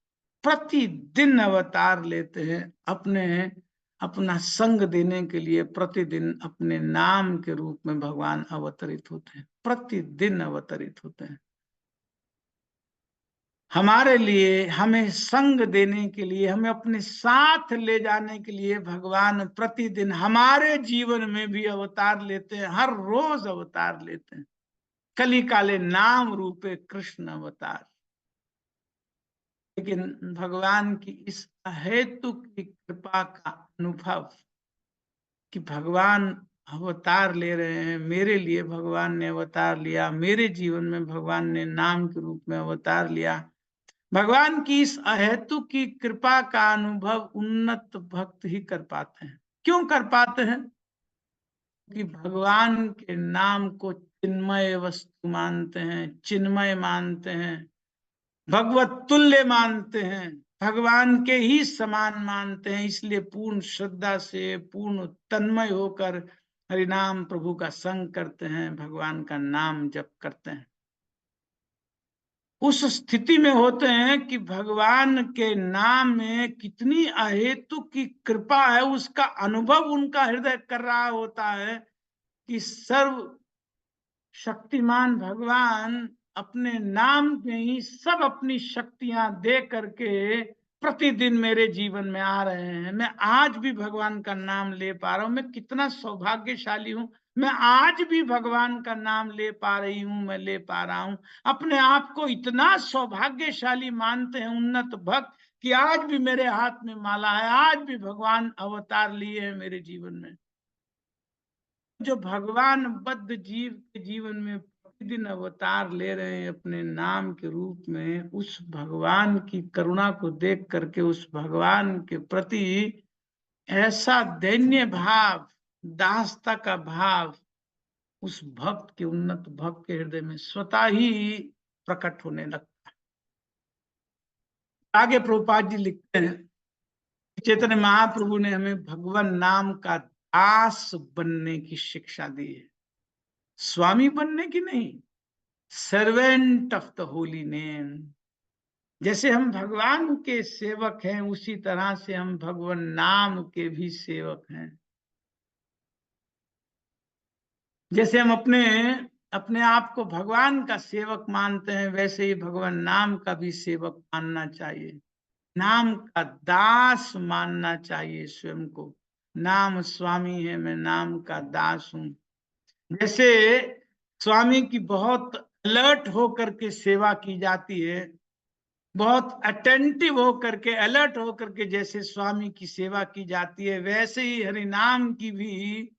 प्रतिदिन अवतार लेते हैं, अपना संग देने के लिए प्रतिदिन अपने नाम के रूप में भगवान अवतरित होते हैं, प्रतिदिन अवतरित होते हैं हमारे लिए, हमें संग देने के लिए, हमें अपने साथ ले जाने के लिए भगवान प्रतिदिन हमारे जीवन में भी अवतार लेते हैं, हर रोज अवतार लेते हैं। कली काले नाम रूपे कृष्ण अवतार। लेकिन भगवान की इस अहेतु की कृपा का अनुभव कि भगवान अवतार ले रहे हैं, मेरे लिए भगवान ने अवतार लिया, मेरे जीवन में भगवान ने नाम के रूप में अवतार लिया, भगवान की इस अहेतु की कृपा का अनुभव उन्नत भक्त ही कर पाते हैं। क्यों कर पाते हैं? कि भगवान के नाम को चिन्मय वस्तु मानते हैं, चिन्मय मानते हैं, भगवत तुल्य मानते हैं, भगवान के ही समान मानते हैं। इसलिए पूर्ण श्रद्धा से, पूर्ण तन्मय होकर हरिनाम प्रभु का संग करते हैं, भगवान का नाम जप करते हैं। उस स्थिति में होते हैं कि भगवान के नाम में कितनी अहेतु की कृपा है, उसका अनुभव उनका हृदय कर रहा होता है कि सर्व शक्तिमान भगवान अपने नाम में ही सब अपनी शक्तियां दे करके प्रतिदिन मेरे जीवन में आ रहे हैं। मैं आज भी भगवान का नाम ले पा रहा हूं। मैं कितना सौभाग्यशाली हूं, मैं आज भी भगवान का नाम ले पा रही हूं, मैं ले पा रहा हूं। अपने आप को इतना सौभाग्यशाली मानते हैं उन्नत भक्त कि आज भी मेरे हाथ में माला है, आज भी भगवान अवतार लिए हैं मेरे जीवन में। जो भगवान बद्ध जीव के जीवन में प्रतिदिन अवतार ले रहे हैं अपने नाम के रूप में, उस भगवान की करुणा को देख करके उस भगवान के प्रति ऐसा दैन्य भाव, दासता का भाव उस भक्त के, उन्नत भक्त के हृदय में स्वतः ही प्रकट होने लगता है। आगे प्रभुपाद जी लिखते हैं, चैतन्य महाप्रभु ने हमें भगवान नाम का दास बनने की शिक्षा दी है, स्वामी बनने की नहीं, servant of the holy name. जैसे हम भगवान के सेवक हैं, उसी तरह से हम भगवान नाम के भी सेवक हैं। जैसे हम अपने अपने आप को भगवान का सेवक मानते हैं, वैसे ही भगवान नाम का भी सेवक मानना चाहिए, नाम का दास मानना चाहिए स्वयं को। नाम स्वामी है, मैं नाम का दास हूं। जैसे स्वामी की बहुत अलर्ट होकर के सेवा की जाती है, बहुत अटेंटिव होकर के, अलर्ट होकर के जैसे स्वामी की सेवा की जाती है, वैसे ही हरि नाम की भी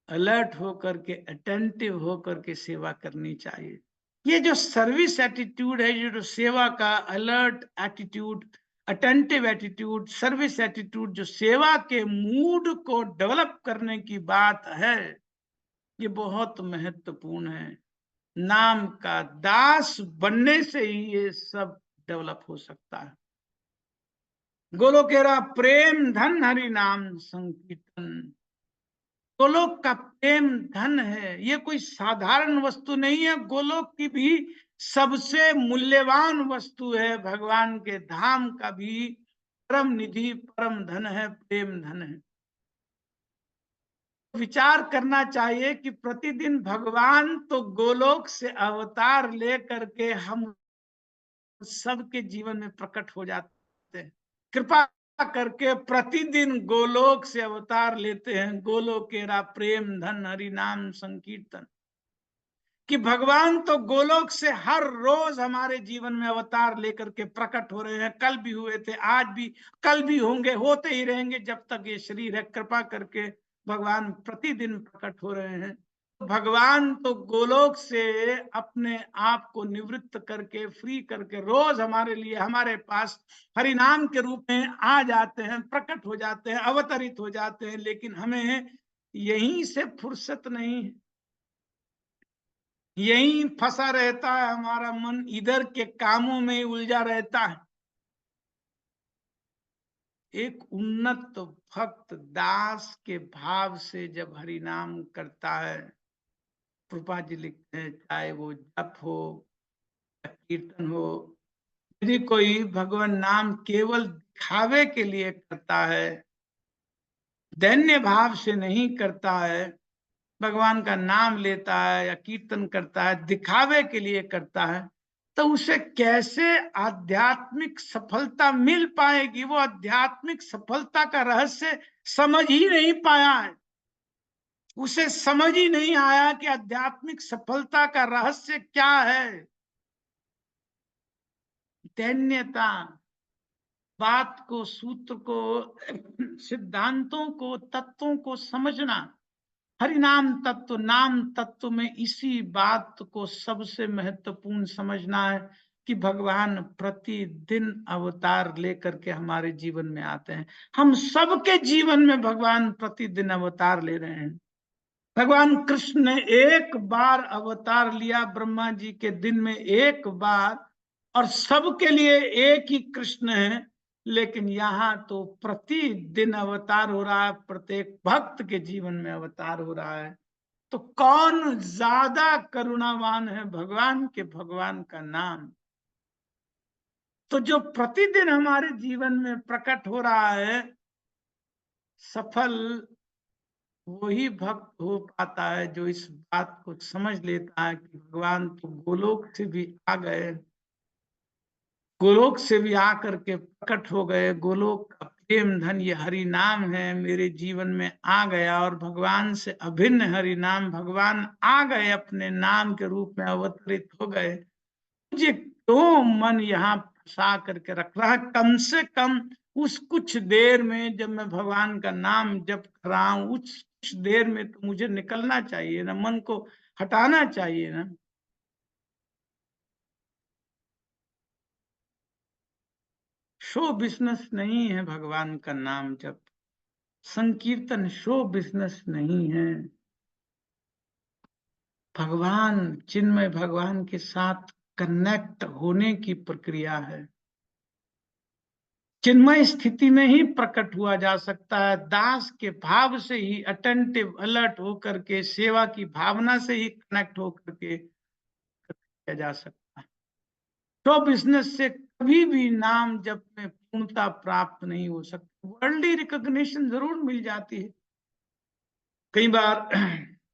अलर्ट होकर के, अटेंटिव होकर के सेवा करनी चाहिए। ये जो सर्विस एटीट्यूड है, ये जो सेवा का alert attitude, attentive attitude, service attitude, जो सेवा के मूड को डेवलप करने की बात है, ये बहुत महत्वपूर्ण है। नाम का दास बनने से ही ये सब डेवलप हो सकता है। गोलोकेरा प्रेम धन हरि नाम संकीर्तन, गोलोक का प्रेम धन है, ये कोई साधारण वस्तु नहीं है। गोलोक की भी सबसे मूल्यवान वस्तु है, भगवान के धाम का भी परम निधि, परम धन है, प्रेम धन है। विचार करना चाहिए कि प्रतिदिन भगवान तो गोलोक से अवतार लेकर के हम सबके जीवन में प्रकट हो जाते हैं। कृपा करके प्रतिदिन गोलोक से अवतार लेते हैं। गोलोकेरा प्रेम धन हरि नाम संकीर्तन, कि भगवान तो गोलोक से हर रोज हमारे जीवन में अवतार लेकर के प्रकट हो रहे हैं। कल भी हुए थे, आज भी, कल भी होंगे, होते ही रहेंगे जब तक ये शरीर है। कृपा करके भगवान प्रतिदिन प्रकट हो रहे हैं। भगवान तो गोलोक से अपने आप को निवृत्त करके, फ्री करके रोज हमारे लिए, हमारे पास हरि नाम के रूप में आ जाते हैं, प्रकट हो जाते हैं, अवतरित हो जाते हैं। लेकिन हमें यहीं से फुर्सत नहीं है, यहीं फंसा रहता है हमारा मन, इधर के कामों में उलझा रहता है। एक उन्नत भक्त दास के भाव से जब हरि नाम करता है, कृपा जी लिखते हैं, चाहे वो जप हो या कीर्तन हो, यदि कोई भगवान नाम केवल दिखावे के लिए करता है, दैन्य भाव से नहीं करता है, भगवान का नाम लेता है या कीर्तन करता है दिखावे के लिए करता है, तो उसे कैसे आध्यात्मिक सफलता मिल पाएगी? वो आध्यात्मिक सफलता का रहस्य समझ ही नहीं पाया है। उसे समझ ही नहीं आया कि आध्यात्मिक सफलता का रहस्य क्या है। दैन्यता, बात को, सूत्र को, सिद्धांतों को, तत्वों को समझना। हरि नाम तत्व, नाम तत्व में इसी बात को सबसे महत्वपूर्ण समझना है कि भगवान प्रतिदिन अवतार लेकर के हमारे जीवन में आते हैं। हम सबके जीवन में भगवान प्रतिदिन अवतार ले रहे हैं। भगवान कृष्ण ने एक बार अवतार लिया, ब्रह्मा जी के दिन में एक बार, और सबके लिए एक ही कृष्ण है। लेकिन यहाँ तो प्रतिदिन अवतार हो रहा है, प्रत्येक भक्त के जीवन में अवतार हो रहा है। तो कौन ज्यादा करुणावान है? भगवान के भगवान का नाम, तो जो प्रतिदिन हमारे जीवन में प्रकट हो रहा है, सफल वही भक्त हो पाता है जो इस बात को समझ लेता है कि भगवान तो गोलोक से भी आ गए, गोलोक से भी आकर के प्रकट हो गए, गोलोक का प्रेम धन ये हरि नाम है मेरे जीवन में आ गया, और भगवान से अभिन्न हरि नाम, भगवान आ गए अपने नाम के रूप में अवतरित हो गए। मुझे क्यों मन यहाँ फंसा करके रख रहा है? कम से कम उस कुछ देर में जब मैं भगवान का नाम जप कर रहा हूँ, उस कुछ देर में तो मुझे निकलना चाहिए ना, मन को हटाना चाहिए ना। शो बिजनेस नहीं है भगवान का नाम जप, संकीर्तन शो बिजनेस नहीं है। भगवान चिन्मय भगवान के साथ कनेक्ट होने की प्रक्रिया है। चिन्मय स्थिति में ही प्रकट हुआ जा सकता है, दास के भाव से ही, अटेंटिव अलर्ट होकर के, सेवा की भावना से ही कनेक्ट होकर के किया जा सकता है। तो बिजनेस से कभी भी नाम जप में पूर्णता प्राप्त नहीं हो सकती। वर्ल्डली रिकॉग्निशन जरूर मिल जाती है, कई बार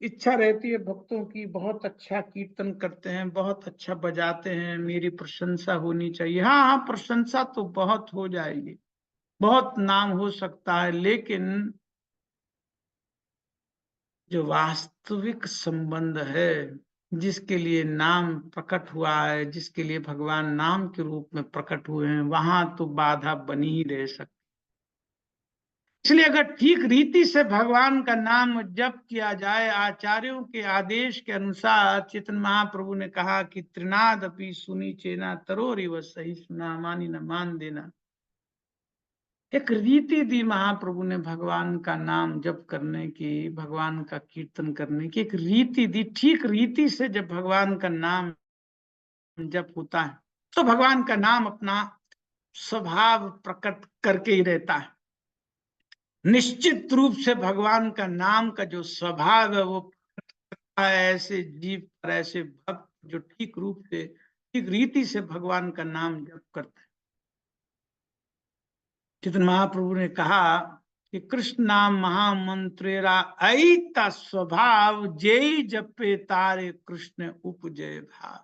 इच्छा रहती है भक्तों की, बहुत अच्छा कीर्तन करते हैं, बहुत अच्छा बजाते हैं, मेरी प्रशंसा होनी चाहिए। हाँ हाँ, प्रशंसा तो बहुत हो जाएगी, बहुत नाम हो सकता है, लेकिन जो वास्तविक संबंध है, जिसके लिए नाम प्रकट हुआ है, जिसके लिए भगवान नाम के रूप में प्रकट हुए हैं, वहां तो बाधा बनी ही रह सकती। इसलिए अगर ठीक रीति से भगवान का नाम जप किया जाए, आचार्यों के आदेश के अनुसार, चैतन्य महाप्रभु ने कहा कि त्रिनाद अपि सुनी चेना तरोरी व सही सुना मानी न मान देना। एक रीति दी महाप्रभु ने भगवान का नाम जप करने की, भगवान का कीर्तन करने की एक रीति दी। ठीक रीति से जब भगवान का नाम जप होता है तो भगवान का नाम अपना स्वभाव प्रकट करके ही रहता है। निश्चित रूप से भगवान का नाम का जो स्वभाव है वो ऐसे जीव पर, ऐसे भक्त जो ठीक रूप से, ठीक रीति से भगवान का नाम जप करते हैं। चैतन्य महाप्रभु ने कहा कि कृष्ण नाम महामंत्रेरा ऐता स्वभाव जय जपे तारे कृष्ण उपजय भाव।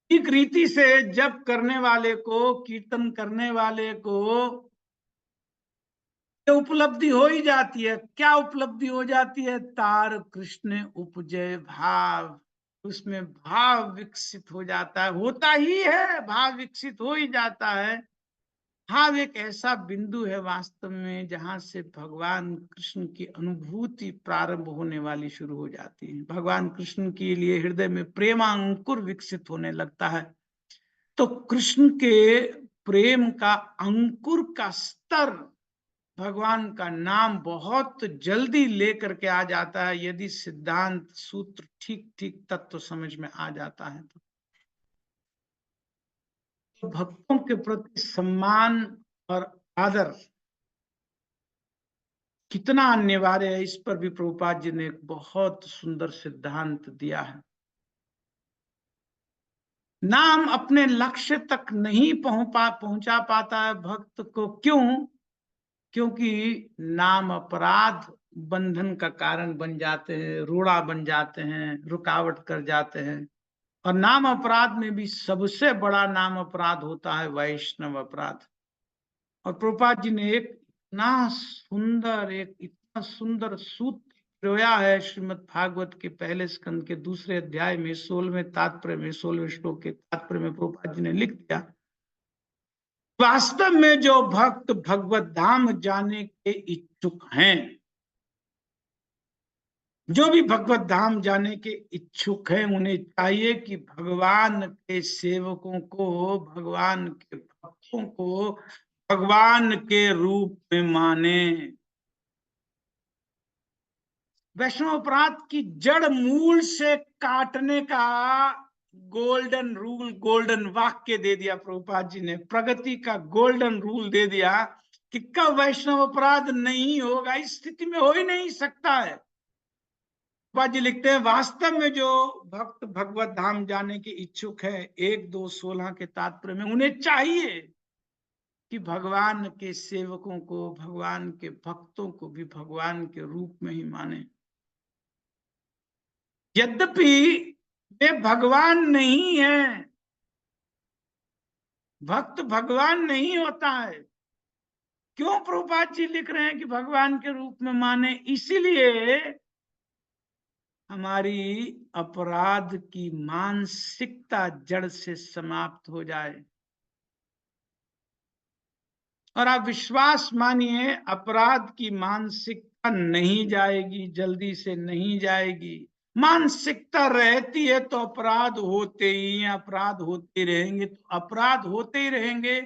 ठीक रीति से जप करने वाले को, कीर्तन करने वाले को उपलब्धि हो ही जाती है। क्या उपलब्धि हो जाती है? तार कृष्ण उपजय भाव, उसमें भाव विकसित हो जाता है, होता ही है, भाव विकसित हो ही जाता है। भाव एक ऐसा बिंदु है वास्तव में जहां से भगवान कृष्ण की अनुभूति प्रारंभ होने वाली शुरू हो जाती है। भगवान कृष्ण के लिए हृदय में प्रेमांकुर विकसित होने लगता है। तो कृष्ण के प्रेम का अंकुर का स्तर भगवान का नाम बहुत जल्दी लेकर के आ जाता है, यदि सिद्धांत सूत्र ठीक ठीक तत्व समझ में आ जाता है तो भक्तों के प्रति सम्मान और आदर कितना अनिवार्य है, इस पर भी प्रभुपाद जी ने एक बहुत सुंदर सिद्धांत दिया है। नाम अपने लक्ष्य तक नहीं पहुंचा पाता है भक्त को। क्यों? क्योंकि नाम अपराध बंधन का कारण बन जाते हैं, रोड़ा बन जाते हैं, रुकावट कर जाते हैं। और नाम अपराध में भी सबसे बड़ा नाम अपराध होता है वैष्णव अपराध। और प्रभुपाद जी ने एक इतना सुंदर सूत्र रोया है श्रीमद् भागवत के पहले स्कंद के दूसरे अध्याय में 16वें तात्पर्य में, 16वें श्लोक के तात्पर्य में प्रभुपाद जी ने लिख दिया, वास्तव में जो भक्त भगवत धाम जाने के इच्छुक हैं, जो भी भगवत धाम जाने के इच्छुक हैं, उन्हें चाहिए कि भगवान के सेवकों को, भगवान के भक्तों को भगवान के रूप में माने। वैष्णव अपराध की जड़ मूल से काटने का गोल्डन रूल, गोल्डन वाक्य दे दिया प्रभुपाद जी ने, प्रगति का गोल्डन रूल दे दिया कि कब वैष्णव अपराध नहीं होगा, इस स्थिति में हो ही नहीं सकता है। प्रभुपाद जी लिखते हैं, वास्तव में जो भक्त भगवत धाम जाने के इच्छुक है 1-2-16 के तात्पर्य में, उन्हें चाहिए कि भगवान के सेवकों को, भगवान के भक्तों को भी भगवान के रूप में ही माने। यद्यपि वे भगवान नहीं है, भक्त भगवान नहीं होता है। क्यों प्रभुपाद जी लिख रहे हैं कि भगवान के रूप में माने? इसीलिए हमारी अपराध की मानसिकता जड़ से समाप्त हो जाए। और आप विश्वास मानिए, अपराध की मानसिकता नहीं जाएगी, जल्दी से नहीं जाएगी। मानसिकता रहती है तो अपराध होते ही हैं, अपराध होते रहेंगे, तो अपराध होते ही रहेंगे।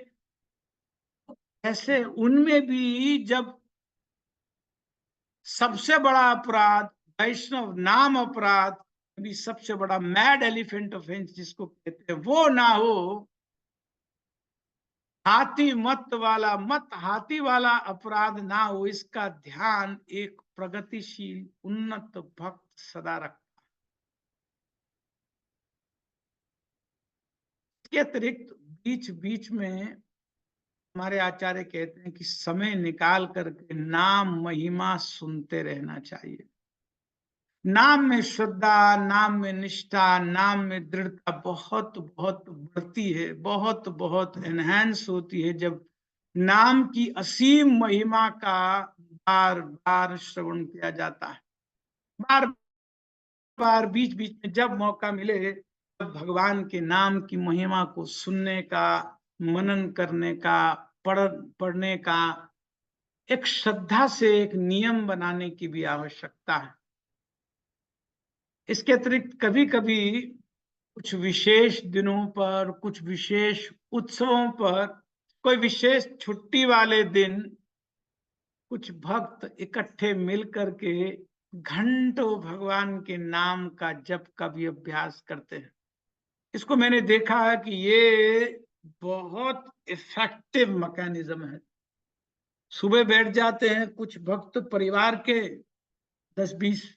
ऐसे उनमें भी जब सबसे बड़ा अपराध वैष्णव नाम अपराध, भी सबसे बड़ा मैड एलिफेंट ऑफेंस जिसको कहते हैं, वो ना हो, हाथी वाला अपराध ना हो, इसका ध्यान एक प्रगतिशील उन्नत भक्त सदा रखता। इसके अतिरिक्त बीच बीच में हमारे आचार्य कहते हैं कि समय निकाल करके नाम महिमा सुनते रहना चाहिए। नाम में श्रद्धा, नाम में निष्ठा, नाम में दृढ़ता बहुत बहुत बढ़ती है, बहुत बहुत एनहांस होती है जब नाम की असीम महिमा का बार बार श्रवण किया जाता है। बार बार बीच बीच में जब मौका मिले, तब भगवान के नाम की महिमा को सुनने का, मनन करने का, पढ़ने का एक श्रद्धा से एक नियम बनाने की भी आवश्यकता है। इसके अतिरिक्त कभी कभी कुछ विशेष दिनों पर, कुछ विशेष उत्सवों पर, कोई विशेष छुट्टी वाले दिन कुछ भक्त इकट्ठे मिल करके घंटों भगवान के नाम का जप का भी अभ्यास करते हैं। इसको मैंने देखा है कि ये बहुत इफेक्टिव मैकेनिज्म है। सुबह बैठ जाते हैं कुछ भक्त, परिवार के 10-20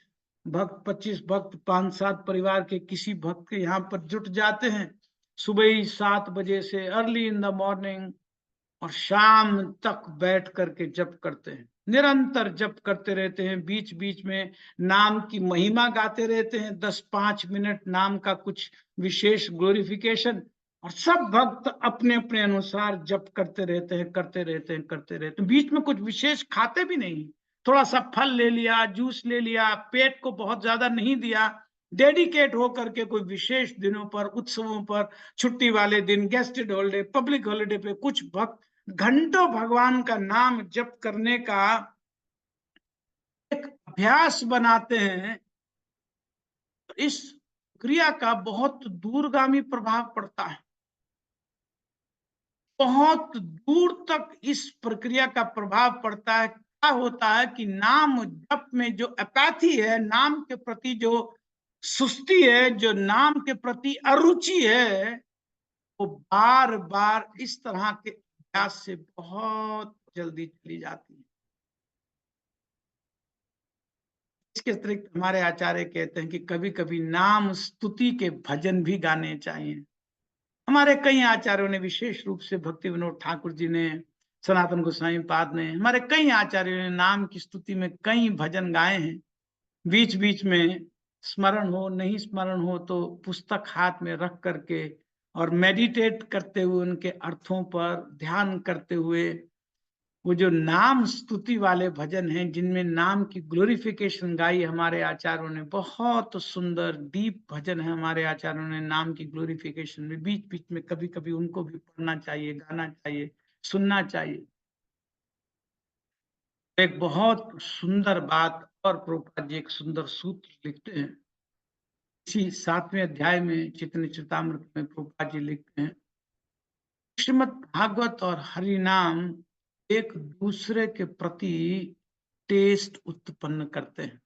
भक्त, 25 भक्त, 5-7 परिवार के किसी भक्त के यहाँ पर जुट जाते हैं। सुबह ही 7 बजे से अर्ली इन द मॉर्निंग और शाम तक बैठ करके जप करते हैं, निरंतर जप करते रहते हैं। बीच बीच में नाम की महिमा गाते रहते हैं, 10-5 मिनट नाम का कुछ विशेष ग्लोरिफिकेशन, और सब भक्त अपने अपने अनुसार जप करते रहते हैं, करते रहते हैं। बीच में कुछ विशेष खाते भी नहीं, थोड़ा सा फल ले लिया, जूस ले लिया, पेट को बहुत ज्यादा नहीं दिया। डेडिकेट होकर के कोई विशेष दिनों पर, उत्सवों पर, छुट्टी वाले दिन, गेस्टेड हॉलिडे, पब्लिक हॉलिडे पे कुछ भक्त घंटों भगवान का नाम जप करने का एक अभ्यास बनाते हैं। तो इस क्रिया का बहुत दूरगामी प्रभाव पड़ता है। बहुत दूर तक इस प्रक्रिया का प्रभाव पड़ता है। क्या होता है कि नाम जप में जो अपैथी है, नाम के प्रति जो सुस्ती है, जो नाम के प्रति अरुचि है, वो बार बार इस तरह के अभ्यास से बहुत जल्दी चली जाती है। इसके अतिरिक्त हमारे आचार्य कहते हैं कि कभी कभी नाम स्तुति के भजन भी गाने चाहिए। हमारे कई आचार्यों ने, विशेष रूप से भक्ति विनोद ठाकुर जी ने, सनातन गोस्वामी पाद ने, हमारे कई आचार्यों ने नाम की स्तुति में कई भजन गाए हैं। बीच बीच में स्मरण हो, नहीं स्मरण हो तो पुस्तक हाथ में रख करके और मेडिटेट करते हुए, उनके अर्थों पर ध्यान करते हुए, वो जो नाम स्तुति वाले भजन हैं जिनमें नाम की ग्लोरिफिकेशन गाई हमारे आचार्यों ने, बहुत सुंदर डीप भजन है हमारे आचार्यों ने नाम की ग्लोरिफिकेशन में। बीच बीच में कभी कभी उनको भी पढ़ना चाहिए, गाना चाहिए, सुनना चाहिए। एक बहुत सुंदर बात और प्रभुपाद जी एक सुंदर सूत्र लिखते हैं इसी 7वें अध्याय में, चैतन्य चरितामृत में। प्रभुपाद जी लिखते हैं, श्रीमद् भागवत और हरि नाम एक दूसरे के प्रति टेस्ट उत्पन्न करते हैं।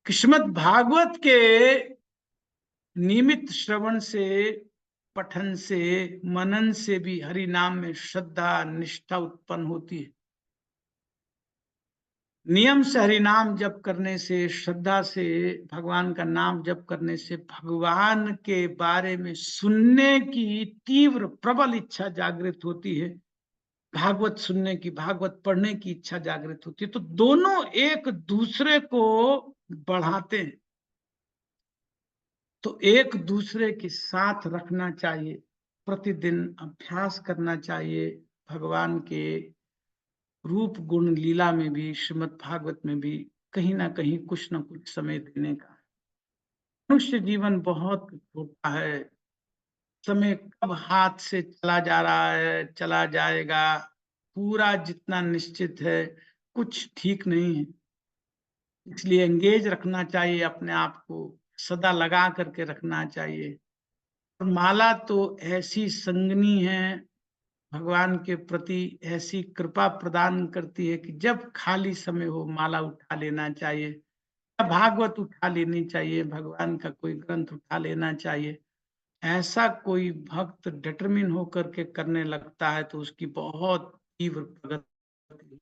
श्रीमद् भागवत के नियमित श्रवण से, पठन से, मनन से भी हरि नाम में श्रद्धा, निष्ठा उत्पन्न होती है। नियम से हरि नाम जप करने से, श्रद्धा से भगवान का नाम जप करने से भगवान के बारे में सुनने की तीव्र प्रबल इच्छा जागृत होती है, भागवत सुनने की, भागवत पढ़ने की इच्छा जागृत होती है। तो दोनों एक दूसरे को बढ़ाते हैं, तो एक दूसरे के साथ रखना चाहिए, प्रतिदिन अभ्यास करना चाहिए भगवान के रूप गुण लीला में भी, श्रीमद् भागवत में भी कहीं ना कहीं कुछ ना कुछ समय देने का। मनुष्य जीवन बहुत छोटा है, समय कब हाथ से चला जा रहा है, चला जाएगा, पूरा जितना निश्चित है कुछ ठीक नहीं है। इसलिए एंगेज रखना चाहिए अपने आप को, सदा लगा करके रखना चाहिए। और माला तो ऐसी संगनी है, भगवान के प्रति ऐसी कृपा प्रदान करती है कि जब खाली समय हो माला उठा लेना चाहिए, भागवत उठा लेनी चाहिए, भगवान का कोई ग्रंथ उठा लेना चाहिए। ऐसा कोई भक्त डिटरमिन होकर के करने लगता है तो उसकी बहुत तीव्र प्रगति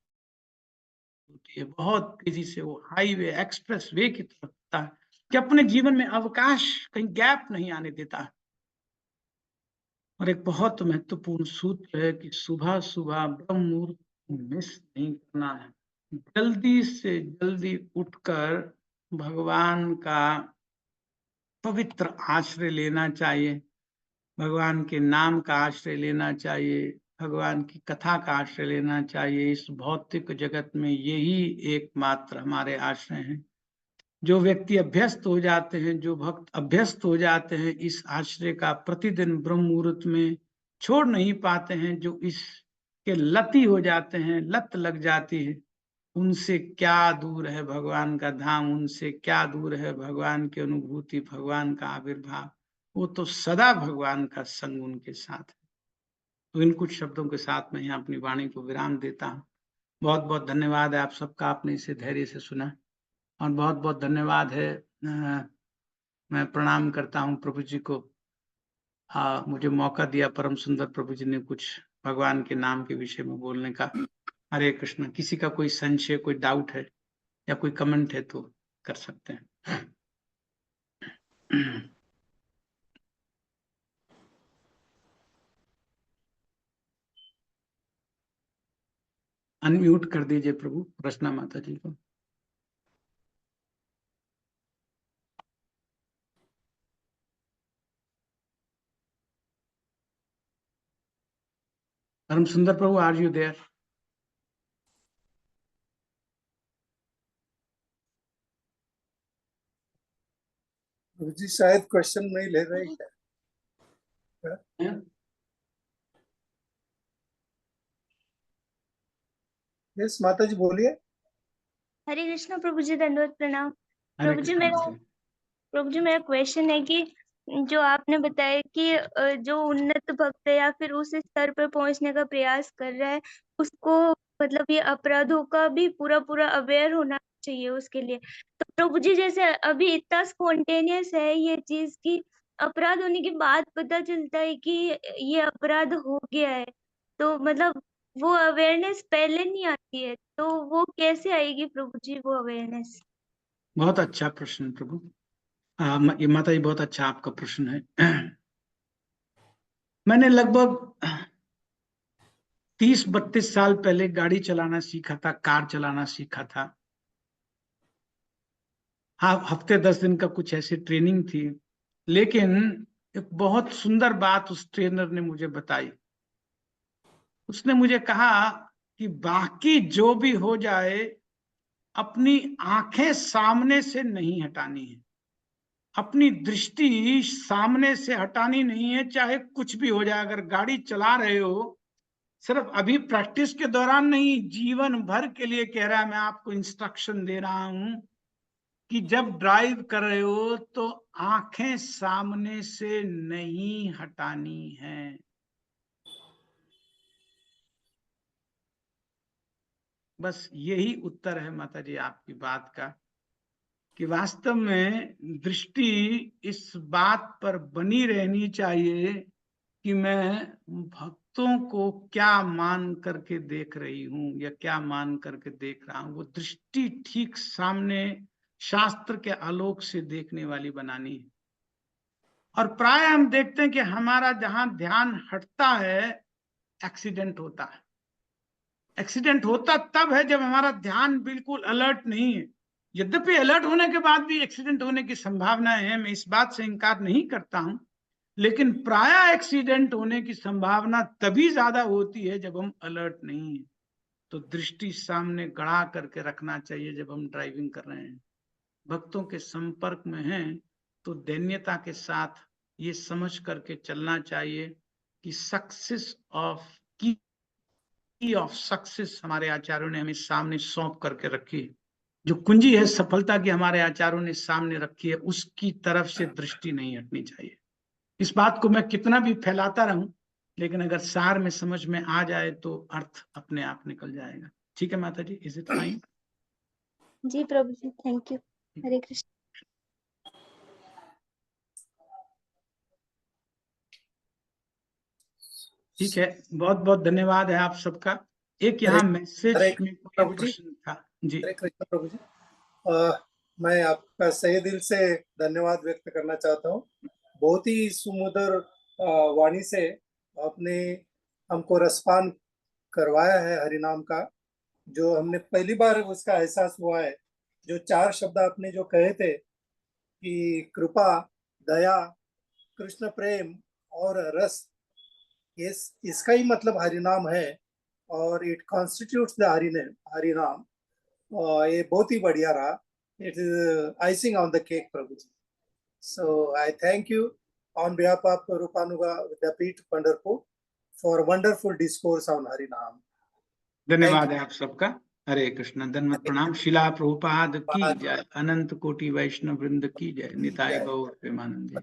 होती है, बहुत तेजी से वो हाईवे एक्सप्रेस वे की तरफ होता है कि अपने जीवन में अवकाश, कहीं गैप नहीं आने देता है। और एक बहुत महत्वपूर्ण सूत्र है कि सुबह सुबह ब्रह्म मुहूर्त मिस नहीं करना है, जल्दी से जल्दी उठकर भगवान का पवित्र आश्रय लेना चाहिए, भगवान के नाम का आश्रय लेना चाहिए, भगवान की कथा का आश्रय लेना चाहिए। इस भौतिक जगत में यही एकमात्र हमारे आश्रय हैं। जो व्यक्ति अभ्यस्त हो जाते हैं, जो भक्त अभ्यस्त हो जाते हैं, इस आश्रय का प्रतिदिन ब्रह्म मुहूर्त में छोड़ नहीं पाते हैं, जो इसके लती हो जाते हैं, लत लग जाती है, उनसे क्या दूर है भगवान का धाम, उनसे क्या दूर है भगवान की अनुभूति, भगवान का आविर्भाव। वो तो सदा भगवान का संग उनके साथ है। तो इन कुछ शब्दों के साथ मैं यहाँ अपनी वाणी को विराम देता हूँ। बहुत बहुत धन्यवाद है आप सबका, आपने इसे धैर्य से सुना। और बहुत बहुत धन्यवाद है, मैं प्रणाम करता हूँ प्रभु जी को, मुझे मौका दिया परम सुंदर प्रभु जी ने कुछ भगवान के नाम के विषय में बोलने का। हरे कृष्ण। किसी का कोई संशय, कोई डाउट है या कोई कमेंट है तो कर सकते हैं। अनम्यूट कर दीजिए प्रभु प्रश्ना माता जी को। परम सुंदर प्रभु, आर यू देयर? जी शायद क्वेश्चन नहीं ले रहे हैं। यस माता जी बोलिए। हरे कृष्ण प्रभु जी, दंडवत प्रणाम। हरे प्रभु जी कृष्ण। मेरा क्वेश्चन है कि जो आपने बताया कि जो उन्नत भक्त है या फिर उस स्तर पर पहुंचने का प्रयास कर रहा है, उसको मतलब ये अपराधों का भी पूरा पूरा अवेयर होना चाहिए उसके लिए। तो प्रभु जी जैसे अभी इतना स्पॉन्टेनियस है ये चीज कि अपराध होने के बाद पता चलता है कि ये अपराध हो गया है, तो मतलब वो अवेयरनेस पहले नहीं आती है, तो वो कैसे आएगी प्रभु जी वो अवेयरनेस? बहुत अच्छा प्रश्न प्रभु। ये माता जी बहुत अच्छा आपका प्रश्न है। मैंने लगभग 30-32 साल पहले गाड़ी चलाना सीखा था, कार चलाना सीखा था। हाँ, हफ्ते 10 दिन का कुछ ऐसी ट्रेनिंग थी, लेकिन एक बहुत सुंदर बात उस ट्रेनर ने मुझे बताई। उसने मुझे कहा कि बाकी जो भी हो जाए, अपनी आंखें सामने से नहीं हटानी है, अपनी दृष्टि सामने से हटानी नहीं है, चाहे कुछ भी हो जाए। अगर गाड़ी चला रहे हो, सिर्फ अभी प्रैक्टिस के दौरान नहीं, जीवन भर के लिए कह रहा है, मैं आपको इंस्ट्रक्शन दे रहा हूं कि जब ड्राइव कर रहे हो तो आंखें सामने से नहीं हटानी है। बस यही उत्तर है माता जी आपकी बात का, कि वास्तव में दृष्टि इस बात पर बनी रहनी चाहिए कि मैं भक्तों को क्या मान करके देख रही हूं या क्या मान करके देख रहा हूं, वो दृष्टि ठीक सामने शास्त्र के आलोक से देखने वाली बनानी है। और प्राय हम देखते हैं कि हमारा जहां ध्यान हटता है एक्सीडेंट होता है। एक्सीडेंट होता तब है जब हमारा ध्यान बिल्कुल अलर्ट नहीं है। यद्यपि अलर्ट होने के बाद भी एक्सीडेंट होने की संभावनाएं हैं, मैं इस बात से इनकार नहीं करता हूं, लेकिन प्राय एक्सीडेंट होने की संभावना तभी ज्यादा होती है जब हम अलर्ट नहीं है। तो दृष्टि सामने गड़ा करके रखना चाहिए जब हम ड्राइविंग कर रहे हैं। भक्तों के संपर्क में हैं तो दैन्यता के साथ ये समझ करके चलना चाहिए कि सक्सेस ऑफ की ऑफ सक्सेस हमारे आचार्यों ने हमें सामने सौंप करके रखी। जो कुंजी है सफलता की हमारे आचार्यों ने सामने रखी है, उसकी तरफ से दृष्टि नहीं हटनी चाहिए। इस बात को मैं कितना भी फैलाता रहूं, लेकिन अगर सार में समझ में आ जाए तो अर्थ अपने आप निकल जाएगा। ठीक है माता जी, इज इट फाइन? जी प्रभु जी, थैंक यू। हरे कृष्ण। ठीक है, बहुत बहुत धन्यवाद है आप सबका। एक यहाँ मैसेज हरे में कोई प्रभु जी। प्रश्न था जी। हरे कृष्ण प्रभु जी। मैं आपका सही दिल से धन्यवाद व्यक्त करना चाहता हूँ। बहुत ही सुमधुर वाणी से आपने हमको रसपान करवाया है हरिनाम का, जो हमने पहली बार उसका एहसास हुआ है। जो 4 शब्द आपने जो कहे थे कि कृपा, दया, कृष्ण प्रेम और रस, इसका ही मतलब हरिनाम है और इट कॉन्स्टिट्यूट्स द हरिनाम। ये बहुत ही बढ़िया रहा। It is icing on the cake Prabhu ji. So I thank you on behalf of Rupanuga Vidyapeeth Pandharpur for wonderful discourse on Harinam. धन्यवाद है आप सबका। हरे कृष्ण, धन्यवाद, प्रणाम। शिला प्रभुपाद की जय, अनंत कोटि वैष्णव वृंद की जय, निताय गौर प्रेमानंद।